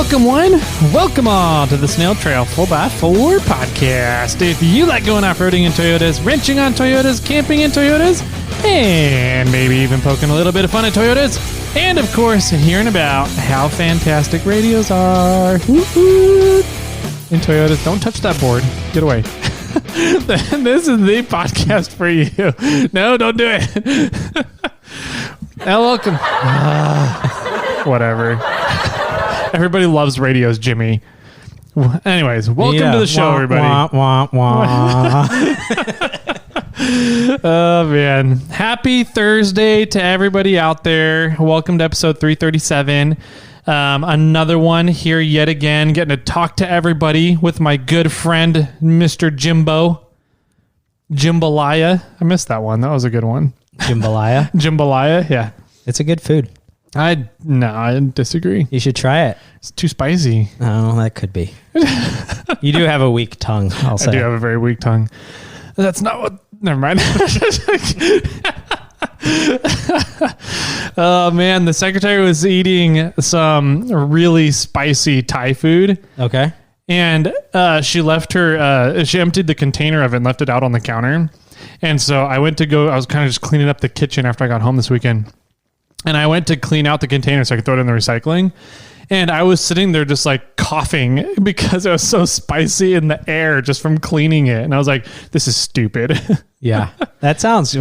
Welcome one, welcome all to the Snail Trail 4x4 podcast. If you like going off-roading in Toyotas, wrenching on Toyotas, camping in Toyotas, and maybe even poking a little bit of fun at Toyotas, and of course, hearing about how fantastic radios are in Toyotas. Don't touch that board. Get away. This is the podcast for you. No, don't do it. Now, welcome. Whatever. Everybody loves radios, Jimmy. Anyways, welcome to the show, everybody. Oh, man. Happy Thursday to everybody out there. Welcome to episode 337. Another one here yet again, getting to talk to everybody with my good friend, Mr. Jimbo. Jambalaya. I missed that one. That was a good one. Jambalaya? Jambalaya, yeah. It's a good food. I disagree. You should try it. It's too spicy. Oh, that could be. You do have a weak tongue, I'll say. I do have a very weak tongue. That's not what... Never mind. Oh, man. The secretary was eating some really spicy Thai food. Okay. And she left her... she emptied the container of it and left it out on the counter. And so I went to go... I was kind of just cleaning up the kitchen after I got home this weekend. And I went to clean out the container so I could throw it in the recycling. And I was sitting there just like coughing because it was so spicy in the air just from cleaning it. And I was like, this is stupid. Yeah. That sounds...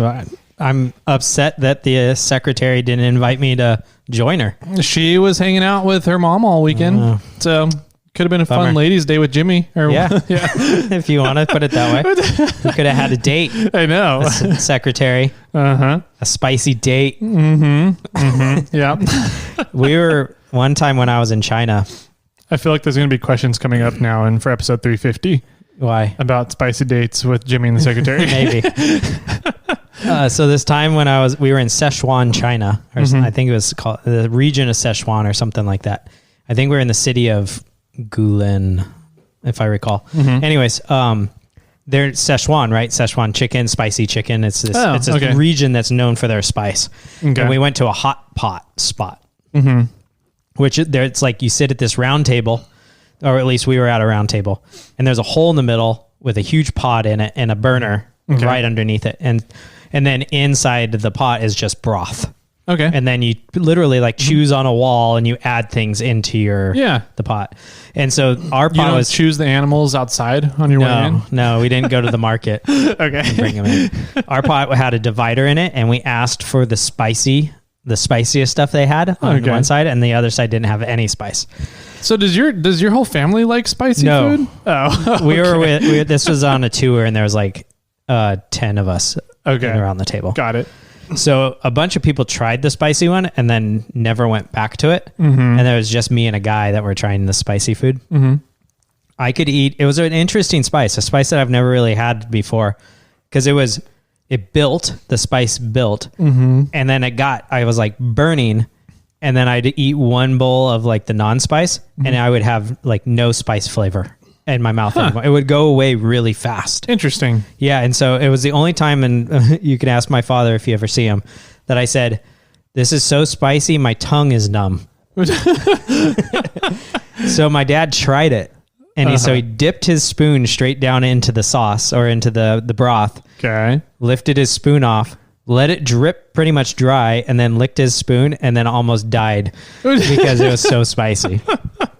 I'm upset that the secretary didn't invite me to join her. She was hanging out with her mom all weekend. So could have been a fun ladies' day with Jimmy. Or, yeah. If you want to put it that way. You could have had a date. I know. Secretary. Uh-huh. A spicy date. Yeah. We were... One time when I was in China. I feel like there's going to be questions coming up now and for episode 350. Why? About spicy dates with Jimmy and the secretary. Maybe. So this time when we were in Sichuan, China, or I think it was called the region of Sichuan or something like that. I think we were in the city of Guilin, if I recall. Anyways, they're Sichuan, right? Sichuan chicken, spicy chicken. It's a region that's known for their spice. Okay. And we went to a hot pot spot. Which it's like you sit at this round table, or at least we were at a round table, and there's a hole in the middle with a huge pot in it and a burner right underneath it. And then inside the pot is just broth. Okay. And then you literally like choose on a wall and you add things into the pot. And so our pot was... choose the animals outside on your way in? No, we didn't go to the market. Okay. Bring them in. Our pot had a divider in it, and we asked for the spiciest stuff they had on one side, and the other side didn't have any spice. So does your whole family like spicy food? Oh, okay. This was on a tour, and there was like 10 of us around the table. Got it. So a bunch of people tried the spicy one and then never went back to it. And there was just me and a guy that were trying the spicy food. I could eat. It was an interesting spice, a spice that I've never really had before, because the spice built, and then I was like burning, and then I'd eat one bowl of like the non-spice, and I would have like no spice flavor in my mouth anymore. It would go away really fast. Interesting. Yeah, and so it was the only time, and you can ask my father if you ever see him, that I said, "This is so spicy, my tongue is numb." So my dad tried it. And he dipped his spoon straight down into the sauce or into the broth. Okay. Lifted his spoon off, let it drip pretty much dry, and then licked his spoon and then almost died because it was so spicy.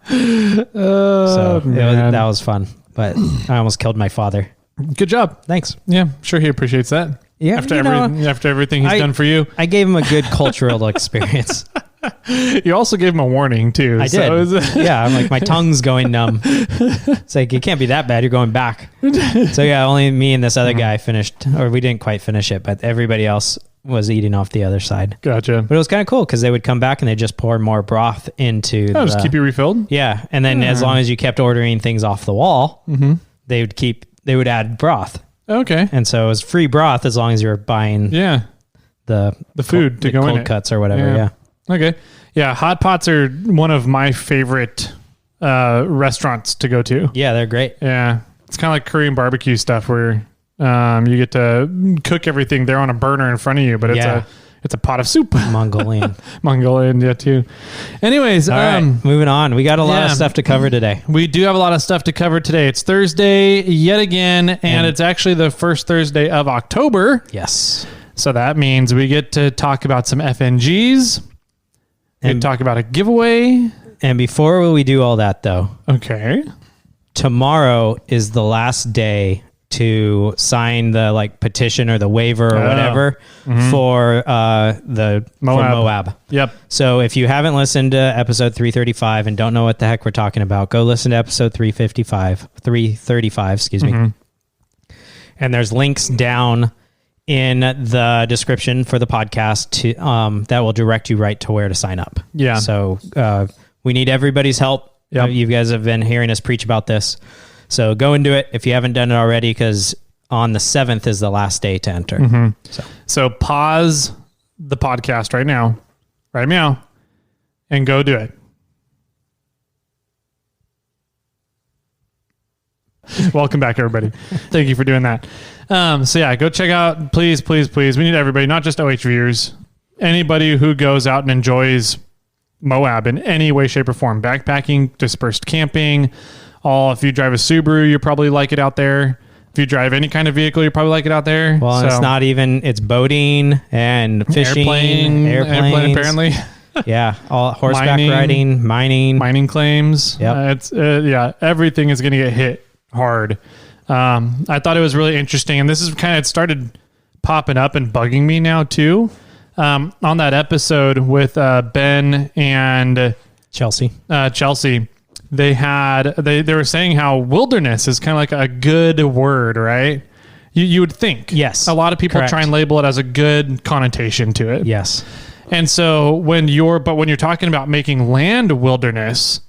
That was fun. But I almost killed my father. Good job. Thanks. Yeah, I'm sure he appreciates that. Yeah. After everything he's done for you. I gave him a good cultural experience. You also gave him a warning too. I did. Yeah, I'm like, my tongue's going numb. It's like, it can't be that bad. You're going back. So yeah, only me and this other guy finished, or we didn't quite finish it, but everybody else was eating off the other side. Gotcha. But it was kind of cool because they would come back and they just pour more broth into. Just keep you refilled. Yeah, and then as long as you kept ordering things off the wall, they would add broth. Okay. And so it was free broth as long as you were buying. The food to go in cold cuts or whatever. Yeah. Okay. Yeah. Hot pots are one of my favorite restaurants to go to. Yeah, they're great. Yeah. It's kind of like Korean barbecue stuff where you get to cook everything there on a burner in front of you, but It's a pot of soup. Mongolian. Mongolian, yeah, too. Anyways, All right, moving on. We got a lot of stuff to cover today. We do have a lot of stuff to cover today. It's Thursday yet again, and it's actually the first Thursday of October. Yes. So that means we get to talk about some FNGs. And talk about a giveaway. And before we do all that, though, okay, tomorrow is the last day to sign the petition or the waiver or whatever for the Moab. Yep. So if you haven't listened to episode 335 and don't know what the heck we're talking about, go listen to episode 335, excuse me. And there's links down in the description for the podcast to that will direct you right to where to sign up. Yeah. So we need everybody's help. Yep. You guys have been hearing us preach about this. So go and do it if you haven't done it already, because on the 7th is the last day to enter. So pause the podcast right now, right meow, and go do it. Welcome back, everybody. Thank you for doing that. So yeah, go check out, please. We need everybody, not just OH viewers, anybody who goes out and enjoys Moab in any way, shape, or form. Backpacking, dispersed camping. If you drive a Subaru, you probably like it out there. If you drive any kind of vehicle, you probably like it out there. Well, so, it's not even, it's boating and fishing, airplanes, apparently. Yeah, all horseback riding, mining claims. Yep. Everything is going to get hit hard. I thought it was really interesting, and this is kind of, it started popping up and bugging me now too. On that episode with Ben and Chelsea, they were saying how wilderness is kind of like a good word, right? You would think. Yes. A lot of people correct. try and label it as a good connotation to it. Yes. And so when you're talking about making land wilderness,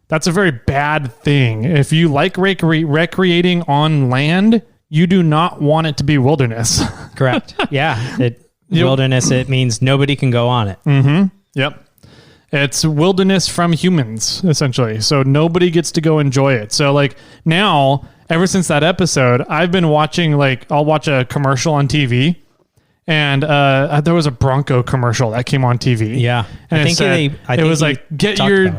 that's a very bad thing. If you like recreating on land, you do not want it to be wilderness. Correct. Yeah. Wilderness, it means nobody can go on it. Mm-hmm. Yep. It's wilderness from humans, essentially. So nobody gets to go enjoy it. So now, ever since that episode, I've been watching, I'll watch a commercial on TV. And there was a Bronco commercial that came on TV. Yeah, and it was like,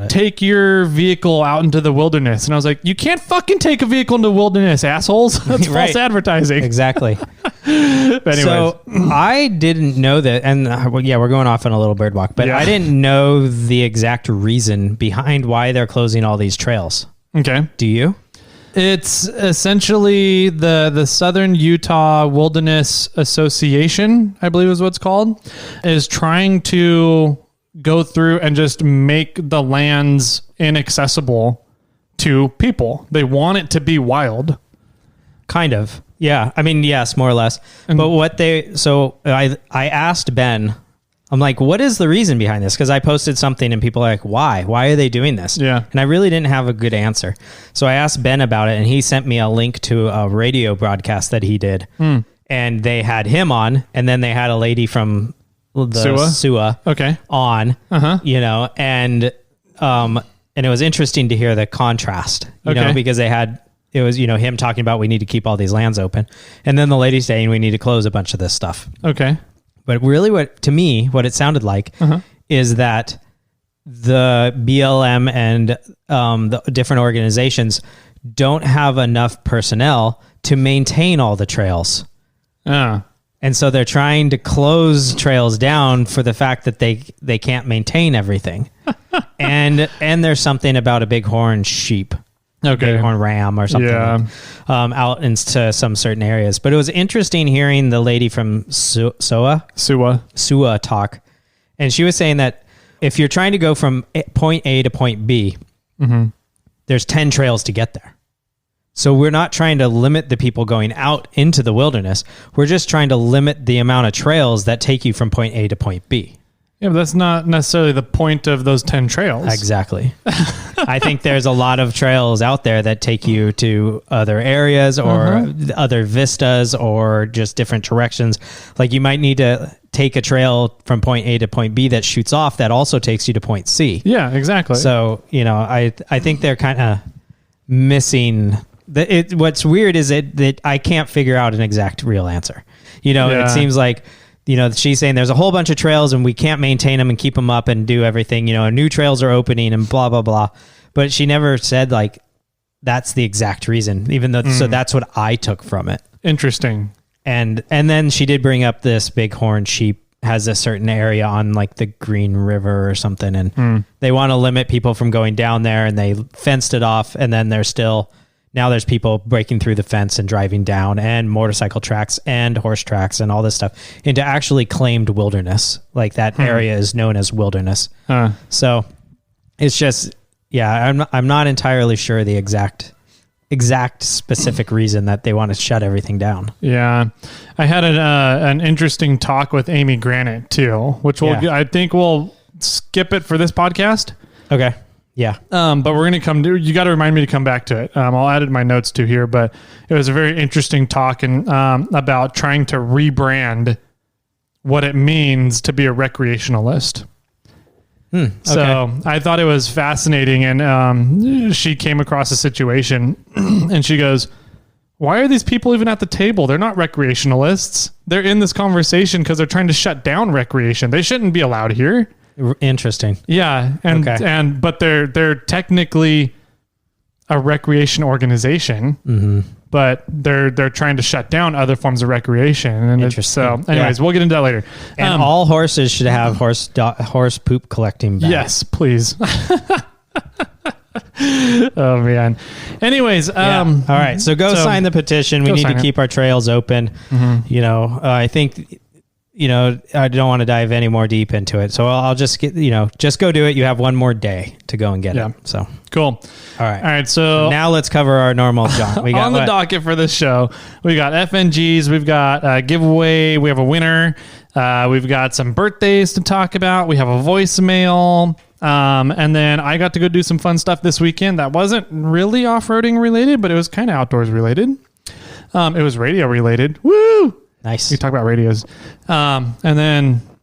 take your vehicle out into the wilderness. And I was like, you can't fucking take a vehicle into the wilderness, assholes. That's right. False advertising. Exactly. But anyways. So I didn't know that, and we're going off on a little bird walk, but I didn't know the exact reason behind why they're closing all these trails. Okay. Do you? It's essentially the Southern Utah Wilderness Association, I believe is what it's called, is trying to go through and just make the lands inaccessible to people. They want it to be wild. Kind of. Yeah. I mean, yes, more or less. But I asked Ben, I'm like, what is the reason behind this? Because I posted something and people are like, why? Why are they doing this? Yeah. And I really didn't have a good answer. So I asked Ben about it, and he sent me a link to a radio broadcast that he did. And they had him on, and then they had a lady from the SUA on, and it was interesting to hear the contrast, because it was him talking about we need to keep all these lands open, and then the lady saying we need to close a bunch of this stuff. Okay. But really what it sounded like is that the BLM and the different organizations don't have enough personnel to maintain all the trails. And so they're trying to close trails down for the fact that they can't maintain everything. and there's something about a bighorn sheep. Bighorn ram or something out into some certain areas. But it was interesting hearing the lady from SUA talk. And she was saying that if you're trying to go from point A to point B, there's 10 trails to get there. So we're not trying to limit the people going out into the wilderness. We're just trying to limit the amount of trails that take you from point A to point B. Yeah, but that's not necessarily the point of those 10 trails. Exactly. I think there's a lot of trails out there that take you to other areas or other vistas or just different directions. Like you might need to take a trail from point A to point B that shoots off that also takes you to point C. Yeah, exactly. So, I think they're kind of missing... What's weird is that I can't figure out an exact real answer. It seems like she's saying there's a whole bunch of trails and we can't maintain them and keep them up and do everything. New trails are opening and blah, blah, blah. But she never said like, that's the exact reason, even though, so that's what I took from it. Interesting. And then she did bring up this bighorn sheep has a certain area on like the Green River or something. And they want to limit people from going down there and they fenced it off. And then now there's people breaking through the fence and driving down and motorcycle tracks and horse tracks and all this stuff into actually claimed wilderness. Like that area is known as wilderness. So it's just, I'm not entirely sure the exact specific reason that they want to shut everything down. Yeah. I had an interesting talk with Amy Granite too, which I think we'll skip it for this podcast. Okay. Yeah. But we're going to you got to remind me to come back to it. I'll add it in my notes too here, but it was a very interesting talk and about trying to rebrand what it means to be a recreationalist. Okay. So I thought it was fascinating. And she came across a situation and she goes, why are these people even at the table? They're not recreationalists. They're in this conversation because they're trying to shut down recreation. They shouldn't be allowed here. Interesting. Yeah. But they're technically a recreation organization, but they're trying to shut down other forms of recreation. And anyways, we'll get into that later. And all horses should have horse poop collecting bags. Yes, please. Oh man. Anyways, all right. So sign the petition. We need to keep our trails open. I think, I don't want to dive any more deep into it. So I'll just just go do it. You have one more day to go and get it. So cool. All right. So now let's cover our normal job. We got on the docket for this show. We got FNGs. We've got a giveaway. We have a winner. We've got some birthdays to talk about. We have a voicemail. And then I got to go do some fun stuff this weekend that wasn't really off-roading related, but it was kind of outdoors related. It was radio related. Woo! Nice. We talk about radios. And I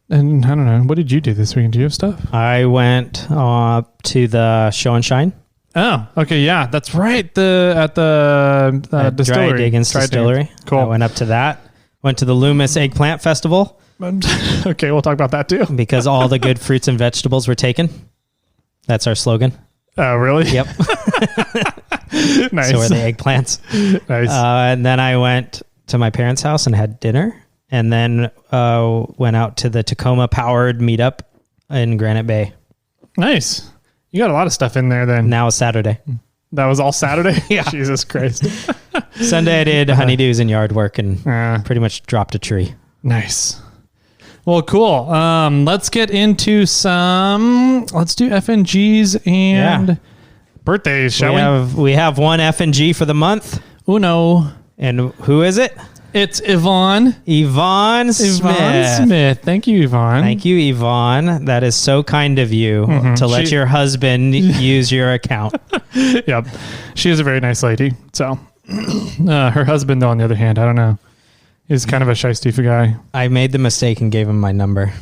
don't know. What did you do this weekend? Do you have stuff? I went to the Show and Shine. Oh, okay. Yeah, that's right. At the distillery. Dry Diggins Distillery. Cool. I went up to that. Went to the Loomis Eggplant Festival. Okay, we'll talk about that too. Because all the good fruits and vegetables were taken. That's our slogan. Oh, really? Yep. Nice. So are the eggplants. Nice. And then I went to my parents' house and had dinner, and then went out to the Tacoma Powered meetup in Granite Bay. Nice. You got a lot of stuff in there then. Now it's Saturday. That was all Saturday? Yeah. Jesus Christ. Sunday I did honeydews and yard work and pretty much dropped a tree. Nice. Well, cool. Let's get into let's do FNGs and birthdays, shall we? We have one FNG for the month. Uno. And who is it? It's Yvonne. Yvonne Smith. Thank you, Yvonne. Thank you, Yvonne. That is so kind of you to let your husband use your account. Yep. She is a very nice lady. So her husband, though, on the other hand, I don't know. He's kind of a shy guy. I made the mistake and gave him my number.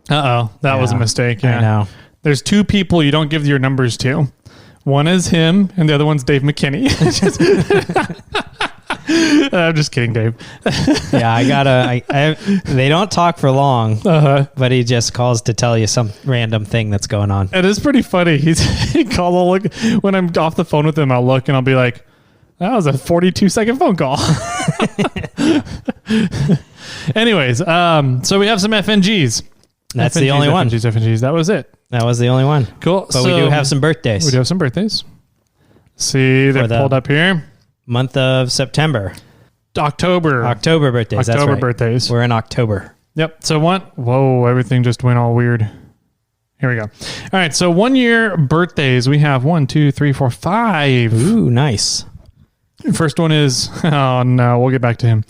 Uh-oh. That was a mistake. Yeah. I know. There's two people you don't give your numbers to. One is him, and the other one's Dave McKinney. I'm just kidding, Dave. Yeah, they don't talk for long, but he just calls to tell you some random thing that's going on. It is pretty funny. I'll look, when I'm off the phone with him, I'll look and I'll be like, that was a 42-second phone call. Anyways, so we have some FNGs. That's the only one. FNGs. That was it. That was the only one. Cool. But we do have some birthdays. We do have some birthdays. See, they're pulled up here. Month of September. October birthdays. That's right. Birthdays. We're in October. Yep. So whoa, everything just went all weird. Here we go. All right. So 1 year birthdays. We have 1, 2, 3, 4, 5. Ooh, nice. First one is, oh no, we'll get back to him.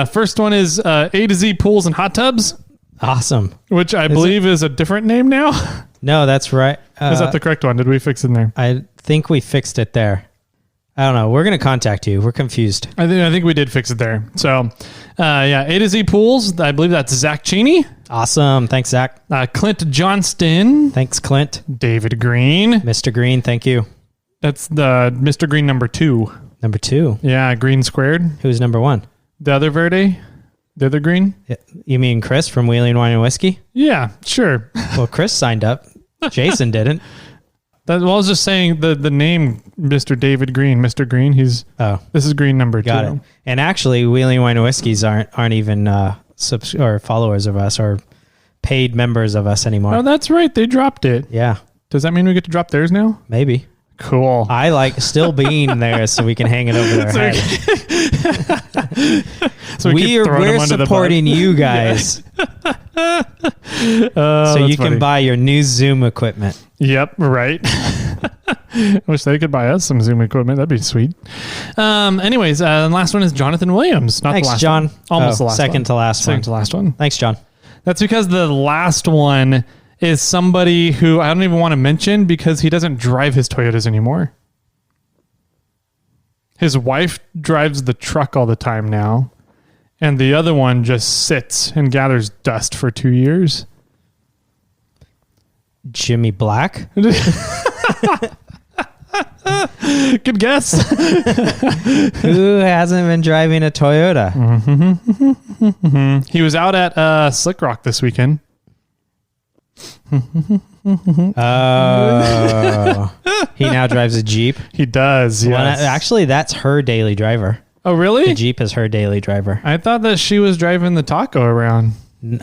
First one is A to Z Pools and Hot Tubs. Awesome. Which I believe is a different name now. No, that's right. Is that the correct one? Did we fix it in there? I think we fixed it there. I don't know. We're going to contact you. We're confused. I think we did fix it there. So, A to Z Pools. I believe that's Zach Cheney. Awesome. Thanks, Zach. Clint Johnston. Thanks, Clint. David Green. Mr. Green, thank you. That's the Mr. Green number 2. Number 2? Yeah, Green Squared. Who's number 1? The other Verde. The other green? You mean Chris from Wheeling Wine and Whiskey? Yeah, sure. Well, Chris signed up. Jason didn't. I was just saying the name Mr. David Green. Mr. Green, this is green number 2. Got it. And actually, Wheeling Wine and Whiskeys aren't even or followers of us or paid members of us anymore. Oh, that's right. They dropped it. Yeah. Does that mean we get to drop theirs now? Maybe. Cool. I like still being there so we can hang it over their head. So we're supporting you guys. So you can buy your new Zoom equipment. Yep, right. I wish they could buy us some Zoom equipment. That'd be sweet. Anyways, the last one is Jonathan Williams. Not Thanks, the last John. one. Almost the last second one. to last one. Second to last one. Thanks, John. That's because the last one is somebody who I don't even want to mention because he doesn't drive his Toyotas anymore. His wife drives the truck all the time now. And the other one just sits and gathers dust for 2 years. Jimmy Black? Good guess. Who hasn't been driving a Toyota? He was out at Slick Rock this weekend. Oh. He now drives a Jeep? He does, yes. Well, actually, that's her daily driver. Oh, really? The Jeep is her daily driver. I thought that she was driving the Taco around.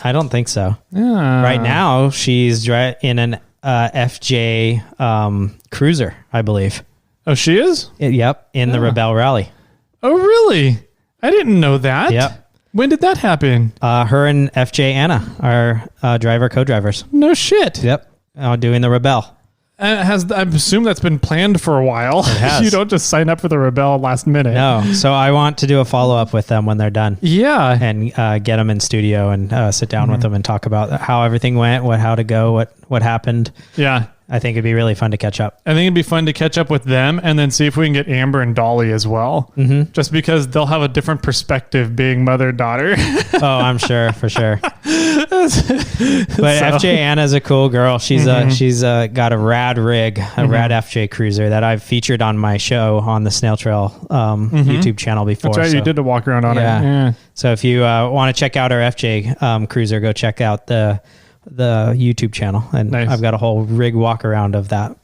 I don't think so. Yeah. Right now, she's in an FJ Cruiser, I believe. Oh, she is? Yep, in the Rebel Rally. Oh, really? I didn't know that. Yep. When did that happen? Her and FJ Anna are co-drivers. No shit. Yep, doing the Rebel. I assume that's been planned for a while. It has. You don't just sign up for the Rebel last minute. No, so I want to do a follow-up with them when they're done. Yeah. And get them in studio and sit down with them and talk about how everything went, how to go, what happened. Yeah. I think it'd be really fun to catch up. I think it'd be fun to catch up with them and then see if we can get Amber and Dolly as well. Mm-hmm. Just because they'll have a different perspective being mother-daughter. Oh, I'm sure, for sure. But FJ Anna's a cool girl. She's got a rad rig, rad FJ Cruiser that I've featured on my show on the Snail Trail YouTube channel before. That's right, you did a walk around on it. Yeah. So if you want to check out our FJ Cruiser, go check out the YouTube channel, and nice. I've got a whole rig walk around of that.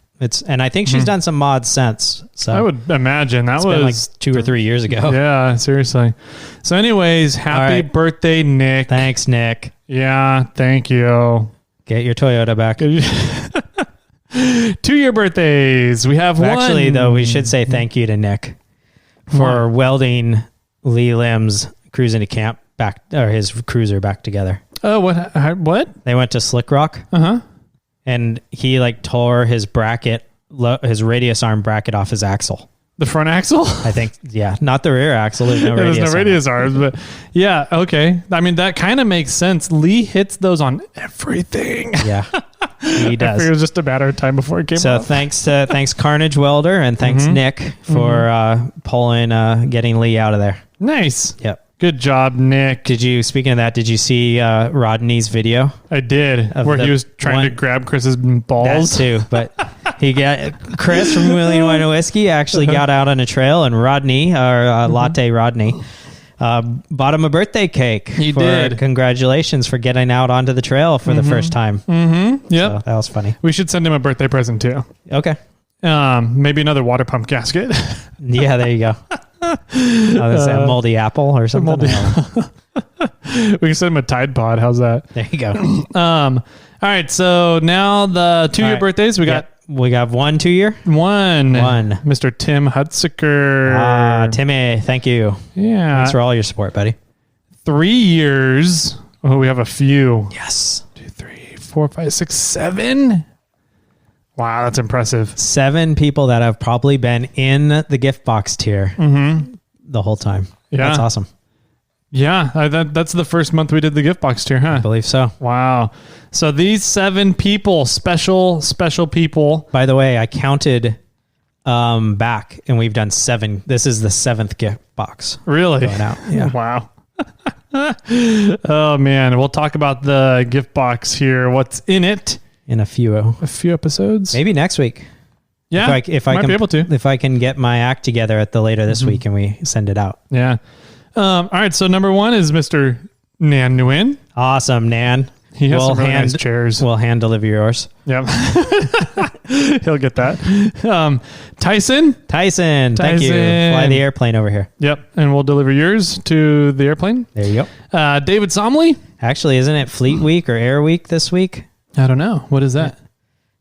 And I think she's done some mods since. So I would imagine that was been like 2 or 3 years ago. Yeah, seriously. So anyways, happy birthday, Nick. Thanks, Nick. Yeah, thank you. Get your Toyota back. 2-year birthdays. We have one. Actually, though, we should say thank you to Nick for welding Lee Lim's cruising to camp back, or his cruiser back together. Oh, what? They went to Slick Rock. And he tore his bracket, his radius arm bracket off his axle. The front axle? I think, yeah. Not the rear axle. There's no radius arms, but yeah, okay. I mean, that kind of makes sense. Lee hits those on everything. Yeah, he does. It was just a matter of time before it came off. So thanks Carnage Welder, and thanks Nick for getting Lee out of there. Nice. Yep. Good job, Nick. Speaking of that, did you see Rodney's video? I did, where he was trying to grab Chris's balls. That too, but he got Chris from Wheeling Wine and Whiskey actually got out on a trail, and Rodney, or Latte Rodney, bought him a birthday cake. He did. Congratulations for getting out onto the trail for the first time. Mm-hmm. Yep. So that was funny. We should send him a birthday present too. Okay. Maybe another water pump gasket. Yeah, there you go. A moldy apple or something. We can send him a Tide Pod. How's that? There you go. All right. So now the 2-year birthdays. We got 1 2 year. One. Mr. Tim Hutziker. Timmy, thank you. Yeah. Thanks for all your support, buddy. 3 years. Oh, we have a few. Yes. 2, 3, 4, 5, 6, 7. Wow, that's impressive. 7 people that have probably been in the gift box tier the whole time. Yeah. That's awesome. Yeah, that's the first month we did the gift box tier, huh? I believe so. Wow. So these 7 people, special people. By the way, I counted back, and we've done 7. This is the 7th gift box. Really? Going out. Yeah. Wow. Oh, man. We'll talk about the gift box here. What's in it? In a few episodes. Maybe next week. Yeah. If I might can be able to. If I can get my act together later this week and we send it out. Yeah. All right. So number 1 is Mr. Nan Nguyen. Awesome, Nan. He has some really nice chairs. We'll hand deliver yours. Yep. He'll get that. Tyson. Thank you. Fly the airplane over here. Yep. And we'll deliver yours to the airplane. There you go. David Somley. Actually, isn't it Fleet Week or Air Week this week? I don't know. What is that?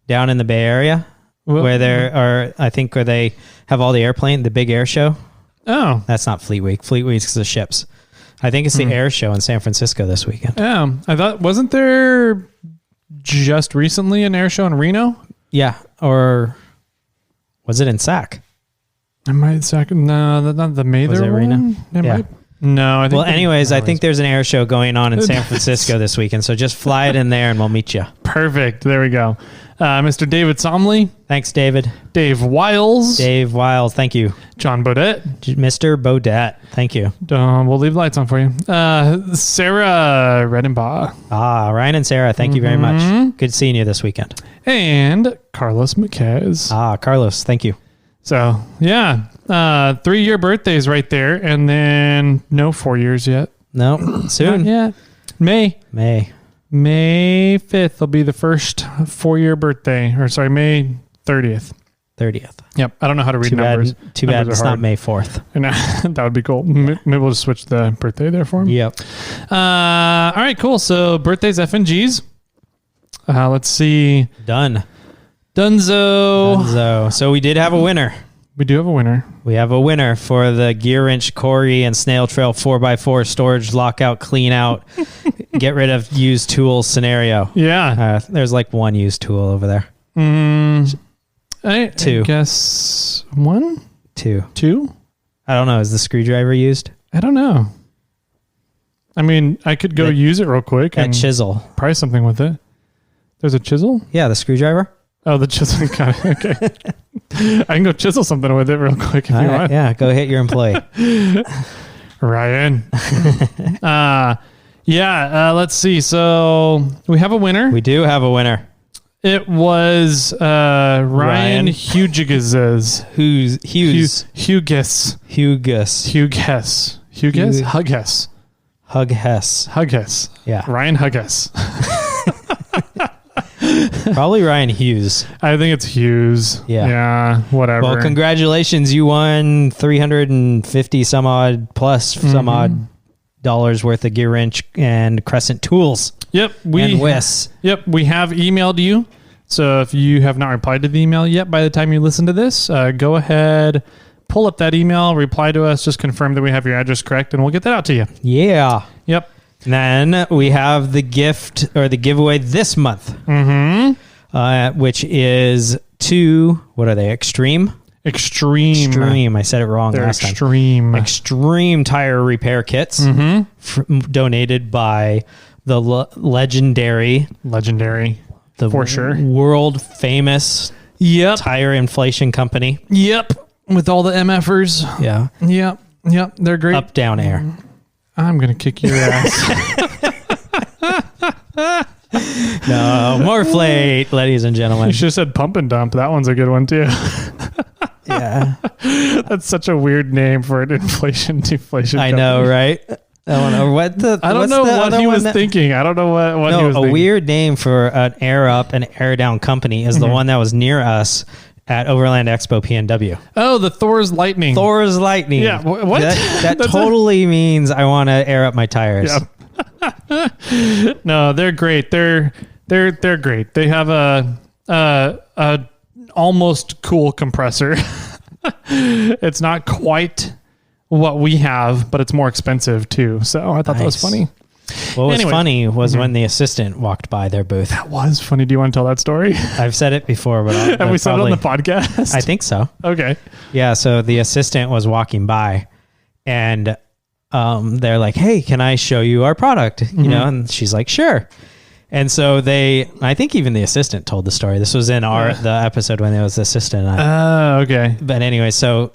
Down in the Bay Area, where they have all the big air show. Oh. That's not Fleet Week. Fleet Week is the ships. I think it's the air show in San Francisco this weekend. I thought, wasn't there just recently an air show in Reno? Yeah. Or was it in Sac? No, not the Mather Was it one? Reno? No, I think. Well, anyways, I think there's an air show going on in San Francisco this weekend, so just fly it in there and we'll meet you. Perfect. There we go. Mr. David Somley. Thanks, David. Dave Wiles. Thank you. John Bodette. Mr. Bodette. Thank you. We'll leave lights on for you. Sarah Redenbaugh. Ryan and Sarah, thank you very much. Good seeing you this weekend. And Carlos McKez. Carlos, thank you. So, yeah. 3-year birthdays right there. And then no 4 years yet. No, soon. Yeah. May 5th will be the first 4-year birthday. Or sorry, May 30th. 30th. Yep. I don't know how to read numbers. Too bad it's not May 4th. That would be cool. Maybe we'll just switch the birthday there for him. Yep. All right, cool. So birthdays, FNGs. Let's see. Dunzo. So we did have a winner. We do have a winner. We have a winner for the Gear Wrench, Corey, and Snail Trail 4x4 storage lockout, clean out, get rid of used tools scenario. Yeah. There's like one used tool over there. I guess one? Two? I don't know. Is the screwdriver used? I don't know. I mean, I could go use it real quick. That chisel. Try something with it. There's a chisel? Yeah, the screwdriver. Oh, the chisel. Got it. Okay. I can go chisel something with it real quick if you want. Yeah, go hit your employee. Ryan. Let's see. So we have a winner. We do have a winner. It was Ryan Hughes. Hughes. Yeah. Ryan Hughes. Probably Ryan Hughes. I think it's Hughes. Yeah. Whatever. Well, congratulations. You won 350 some odd plus some odd dollars worth of Gear Wrench and Crescent tools. Yep. And WIS. Yep. We have emailed you. So if you have not replied to the email yet, by the time you listen to this, go ahead, pull up that email, reply to us, just confirm that we have your address correct, and we'll get that out to you. Yeah. Yep. And then we have the gift or the giveaway this month, which is what are they? Extreme. I said it wrong last time. Extreme tire repair kits donated by the legendary, for sure, world famous tire inflation company. Yep. With all the MFers. Yeah. Yep. They're great. Up, down, air. I'm going to kick your ass. No, more flate, ladies and gentlemen. You should have said pump and dump. That one's a good one, too. Yeah. That's such a weird name for an inflation deflation I company. know, right? I don't know what he was thinking. I don't know what he was thinking. A weird name for an air up and air down company is the one that was near us at Overland Expo PNW. Oh, the Thor's Lightning. Yeah. What? That totally means I want to air up my tires. Yeah. No, they're great. They're great. They have a almost cool compressor. It's not quite what we have, but it's more expensive too. So I thought that was funny. What was funny was when the assistant walked by their booth. That was funny. Do you want to tell that story? I've said it before, but have we said it on the podcast? I think so. Okay. Yeah. So the assistant was walking by, and they're like, "Hey, can I show you our product?" You know, and she's like, "Sure." And so I think even the assistant told the story. This was in the episode when it was the assistant. Okay. But anyway, so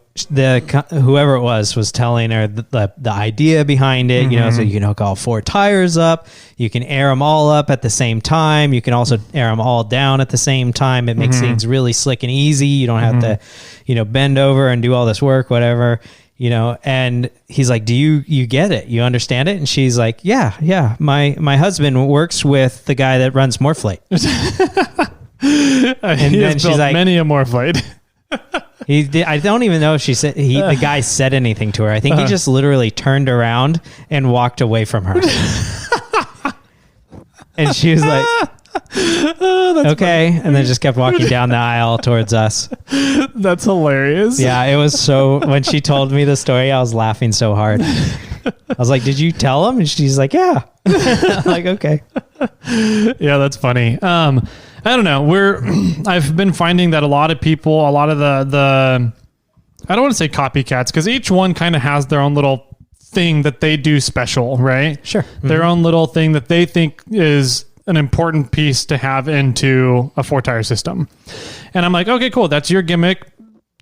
whoever it was telling her the idea behind it, you know, so you can hook all 4 tires up. You can air them all up at the same time. You can also air them all down at the same time. It makes things really slick and easy. You don't have to, bend over and do all this work, whatever. and he's like, do you get it? You understand it? And she's like, yeah. My husband works with the guy that runs Morphlate. And then she's like, many a Morphlate. I don't even know if the guy said anything to her. I think he just literally turned around and walked away from her. And she was like, okay. Funny. And then just kept walking down the aisle towards us. That's hilarious. Yeah, it was when she told me the story, I was laughing so hard. I was like, did you tell him? And she's like, yeah. I'm like, okay. Yeah, that's funny. I don't know. I've been finding that a lot of people, a lot of the I don't want to say copycats, because each one kind of has their own little thing that they do special, right? Sure. Their own little thing that they think is an important piece to have into a 4-tire system. And I'm like, okay, cool. That's your gimmick.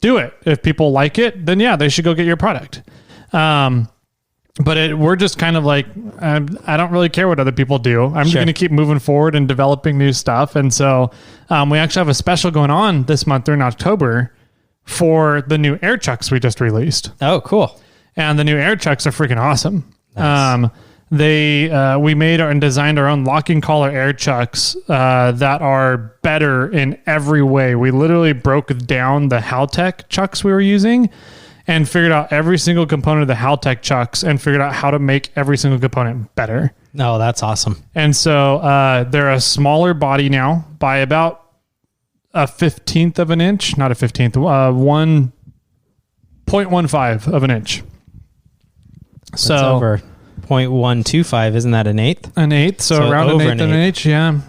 Do it. If people like it, then yeah, they should go get your product. But we're just kind of like, I don't really care what other people do. I'm just going to keep moving forward and developing new stuff. And so we actually have a special going on this month during October for the new air chucks we just released. Oh, cool. And the new air chucks are freaking awesome. Nice. We made and designed our own locking collar air chucks that are better in every way. We literally broke down the Haltech chucks we were using and figured out every single component of the Haltech chucks and figured out how to make every single component better. Oh, that's awesome. And so they're a smaller body now by about a 15th of an inch, not a 15th, 1.15 of an inch. That's so over 0.125, isn't that an eighth? An eighth, so around an eighth of an inch, yeah.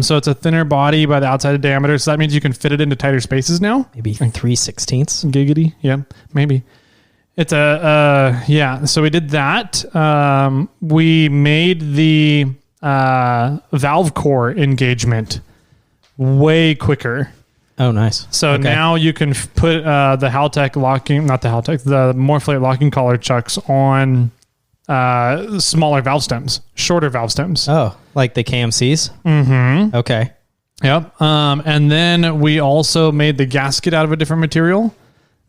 So it's a thinner body by the outside diameter, so that means you can fit it into tighter spaces now. Maybe 3/16. Giggity, yeah, maybe. It's so we did that. We made the valve core engagement way quicker. Oh, nice. So now you can put the Morphlate locking collar chucks on smaller valve stems, shorter valve stems. Oh, like the KMCs? Mm-hmm. Okay. Yep. And then we also made the gasket out of a different material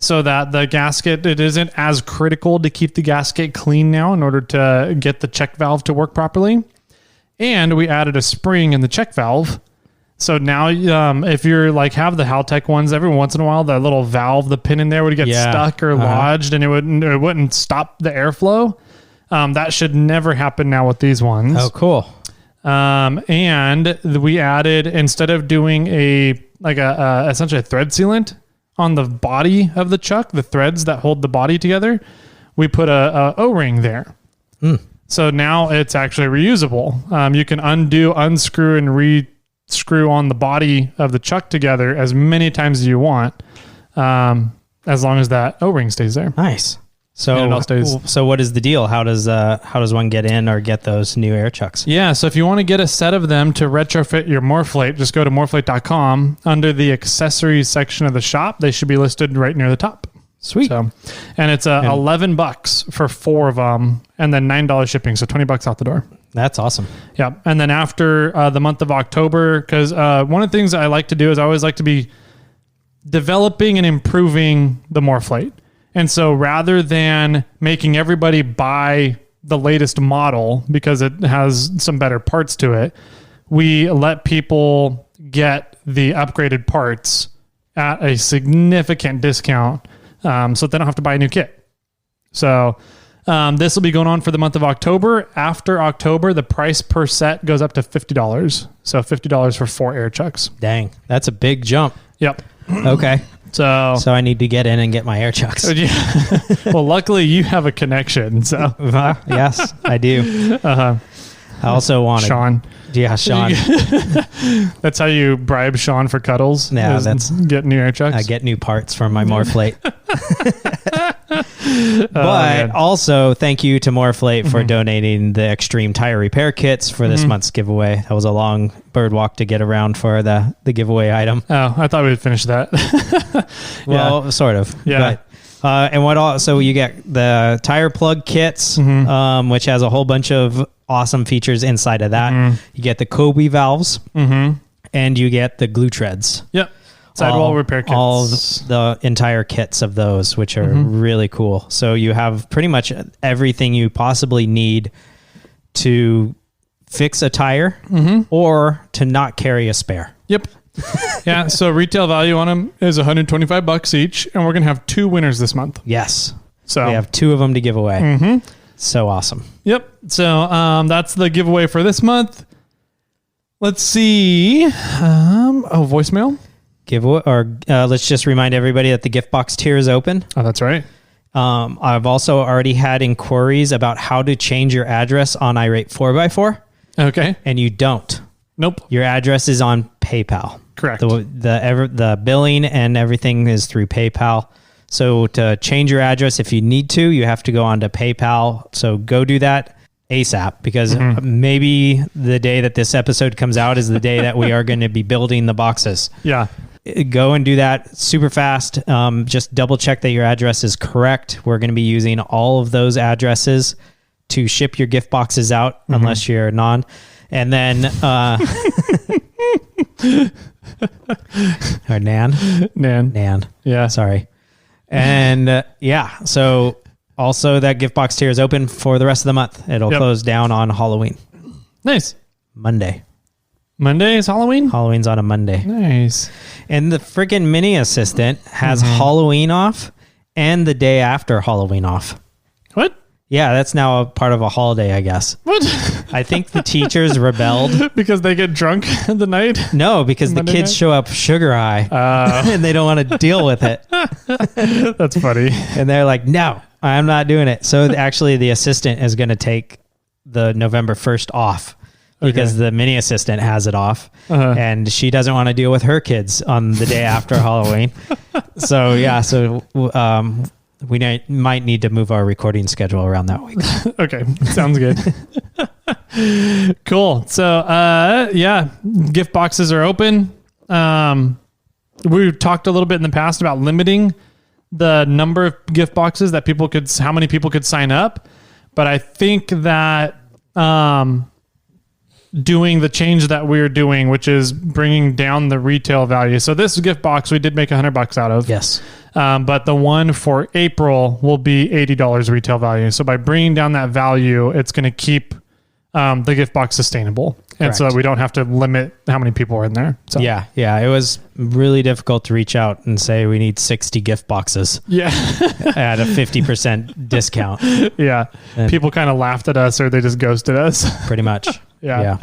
so that the gasket, it isn't as critical to keep the gasket clean now in order to get the check valve to work properly. And we added a spring in the check valve. So now if you're like have the Haltech ones, every once in a while, the little valve, the pin in there would get stuck or lodged and it wouldn't stop the airflow. That should never happen now with these ones. Oh, cool. And we added, instead of doing essentially a thread sealant on the body of the chuck, the threads that hold the body together, we put a O-ring there. So now it's actually reusable. You can unscrew and re-screw on the body of the chuck together as many times as you want, as long as that O-ring stays there. Nice. So what is the deal? How does one get in or get those new air chucks? Yeah, so if you want to get a set of them to retrofit your Morphlate, just go to morphlate.com. Under the accessories section of the shop, they should be listed right near the top. Sweet. So, and it's $11 for 4 of them, and then $9 shipping, so $20 out the door. That's awesome. Yeah, and then after the month of October, because one of the things I like to do is I always like to be developing and improving the Morphlate. And so rather than making everybody buy the latest model because it has some better parts to it, we let people get the upgraded parts at a significant discount so they don't have to buy a new kit. So this will be going on for the month of October. After October, the price per set goes up to $50. So $50 for 4 air chucks. Dang, that's a big jump. Yep. Okay. So I need to get in and get my air chucks. Well, luckily you have a connection. So yes, I do. I also want Sean. Yeah, Sean. That's how you bribe Sean for cuddles. Yeah, that's get new air chucks. I get new parts for my Morphlate. But also, thank you to Morphlate for donating the extreme tire repair kits for this month's giveaway. That was a long bird walk to get around for the giveaway item. Oh, I thought we'd finish that. Well, sort of. Yeah. But, and so you get the tire plug kits, which has a whole bunch of awesome features inside of that. You get the Kobe valves, and you get the glue treads. Yep. Sidewall repair kits. All the entire kits of those, which are really cool. So you have pretty much everything you possibly need to fix a tire or to not carry a spare. Yep. Yeah. So retail value on them is $125 each, and we're going to have 2 winners this month. Yes. So we have 2 of them to give away. So awesome. Yep. So that's the giveaway for this month. Let's see. Voicemail. Giveaway, or let's just remind everybody that the gift box tier is open. Oh, that's right. I've also already had inquiries about how to change your address on iRate 4x4. Okay. And you don't. Nope. Your address is on PayPal. Correct. The billing and everything is through PayPal. So to change your address, if you need to, you have to go onto PayPal. So go do that ASAP, because maybe the day that this episode comes out is the day that we are going to be building the boxes. Yeah. Go and do that super fast. Just double check that your address is correct. We're going to be using all of those addresses to ship your gift boxes out, unless you're non. And then, or Nan. Yeah. Sorry. And so also that gift box tier is open for the rest of the month. It'll close down on Halloween. Nice. Monday is Halloween? Halloween's on a Monday. Nice. And the freaking mini assistant has Halloween off and the day after Halloween off. What? Yeah, that's now a part of a holiday, I guess. What? I think the teachers rebelled. Because they get drunk in the night? No, because Monday the kids night? show up sugar high and they don't want to deal with it. That's funny. And they're like, no, I'm not doing it. So actually the assistant is going to take the November 1st off because the mini assistant has it off and she doesn't want to deal with her kids on the day after Halloween. So we might need to move our recording schedule around that week. Okay. Sounds good. Cool. So, gift boxes are open. We've talked a little bit in the past about limiting the number of gift boxes that how many people could sign up. But I think that, doing the change that we're doing, which is bringing down the retail value. So this gift box, we did make $100 out of. Yes. But the one for April will be $80 retail value. So by bringing down that value, it's going to keep the gift box sustainable. And so we don't have to limit how many people are in there. So Yeah. It was really difficult to reach out and say we need 60 gift boxes. Yeah. At a 50% discount. Yeah. And people kind of laughed at us or they just ghosted us. Pretty much. Yeah.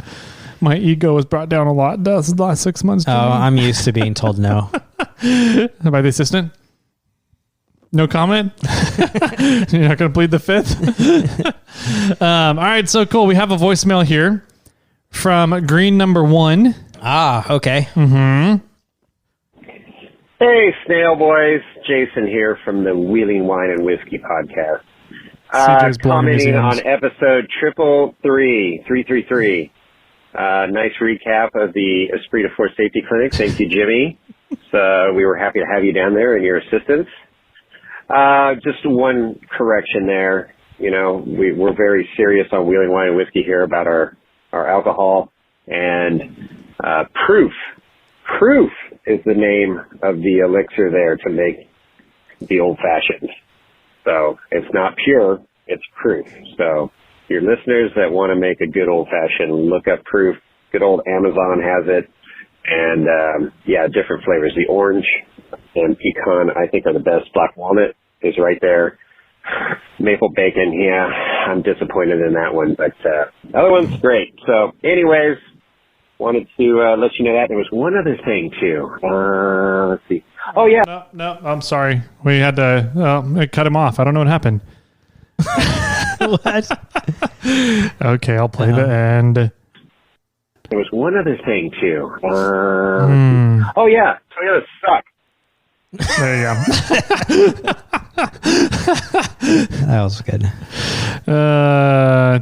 My ego was brought down a lot the last 6 months. I'm used to being told no. By the assistant? No comment? You're not going to plead the fifth? All right, so cool. We have a voicemail here from Green number 1. Okay. Hey, Snail Boys. Jason here from the Wheeling Wine and Whiskey podcast. CJ's blowing Commenting museums. on episode 333. Nice recap of the Esprit de Force Safety Clinic. Thank you, Jimmy. So we were happy to have you down there and your assistance. Just one correction there. You know, we're very serious on Wheeling Wine and Whiskey here about our alcohol. And Proof is the name of the elixir there to make the old-fashioned. So it's not pure, it's Proof. So your listeners that want to make a good old-fashioned, look up Proof. Good old Amazon has it. And, different flavors. The orange and pecan, I think, are the best. Black walnut is right there. Maple bacon, I'm disappointed in that one. But the other one's great. So anyways, wanted to let you know that. There was one other thing, too. Let's see. Oh, yeah. No, I'm sorry. We had to cut him off. I don't know what happened. What? Okay, I'll play the end. There was one other thing, too. Oh, yeah. Toyotas suck. There you go. That was good.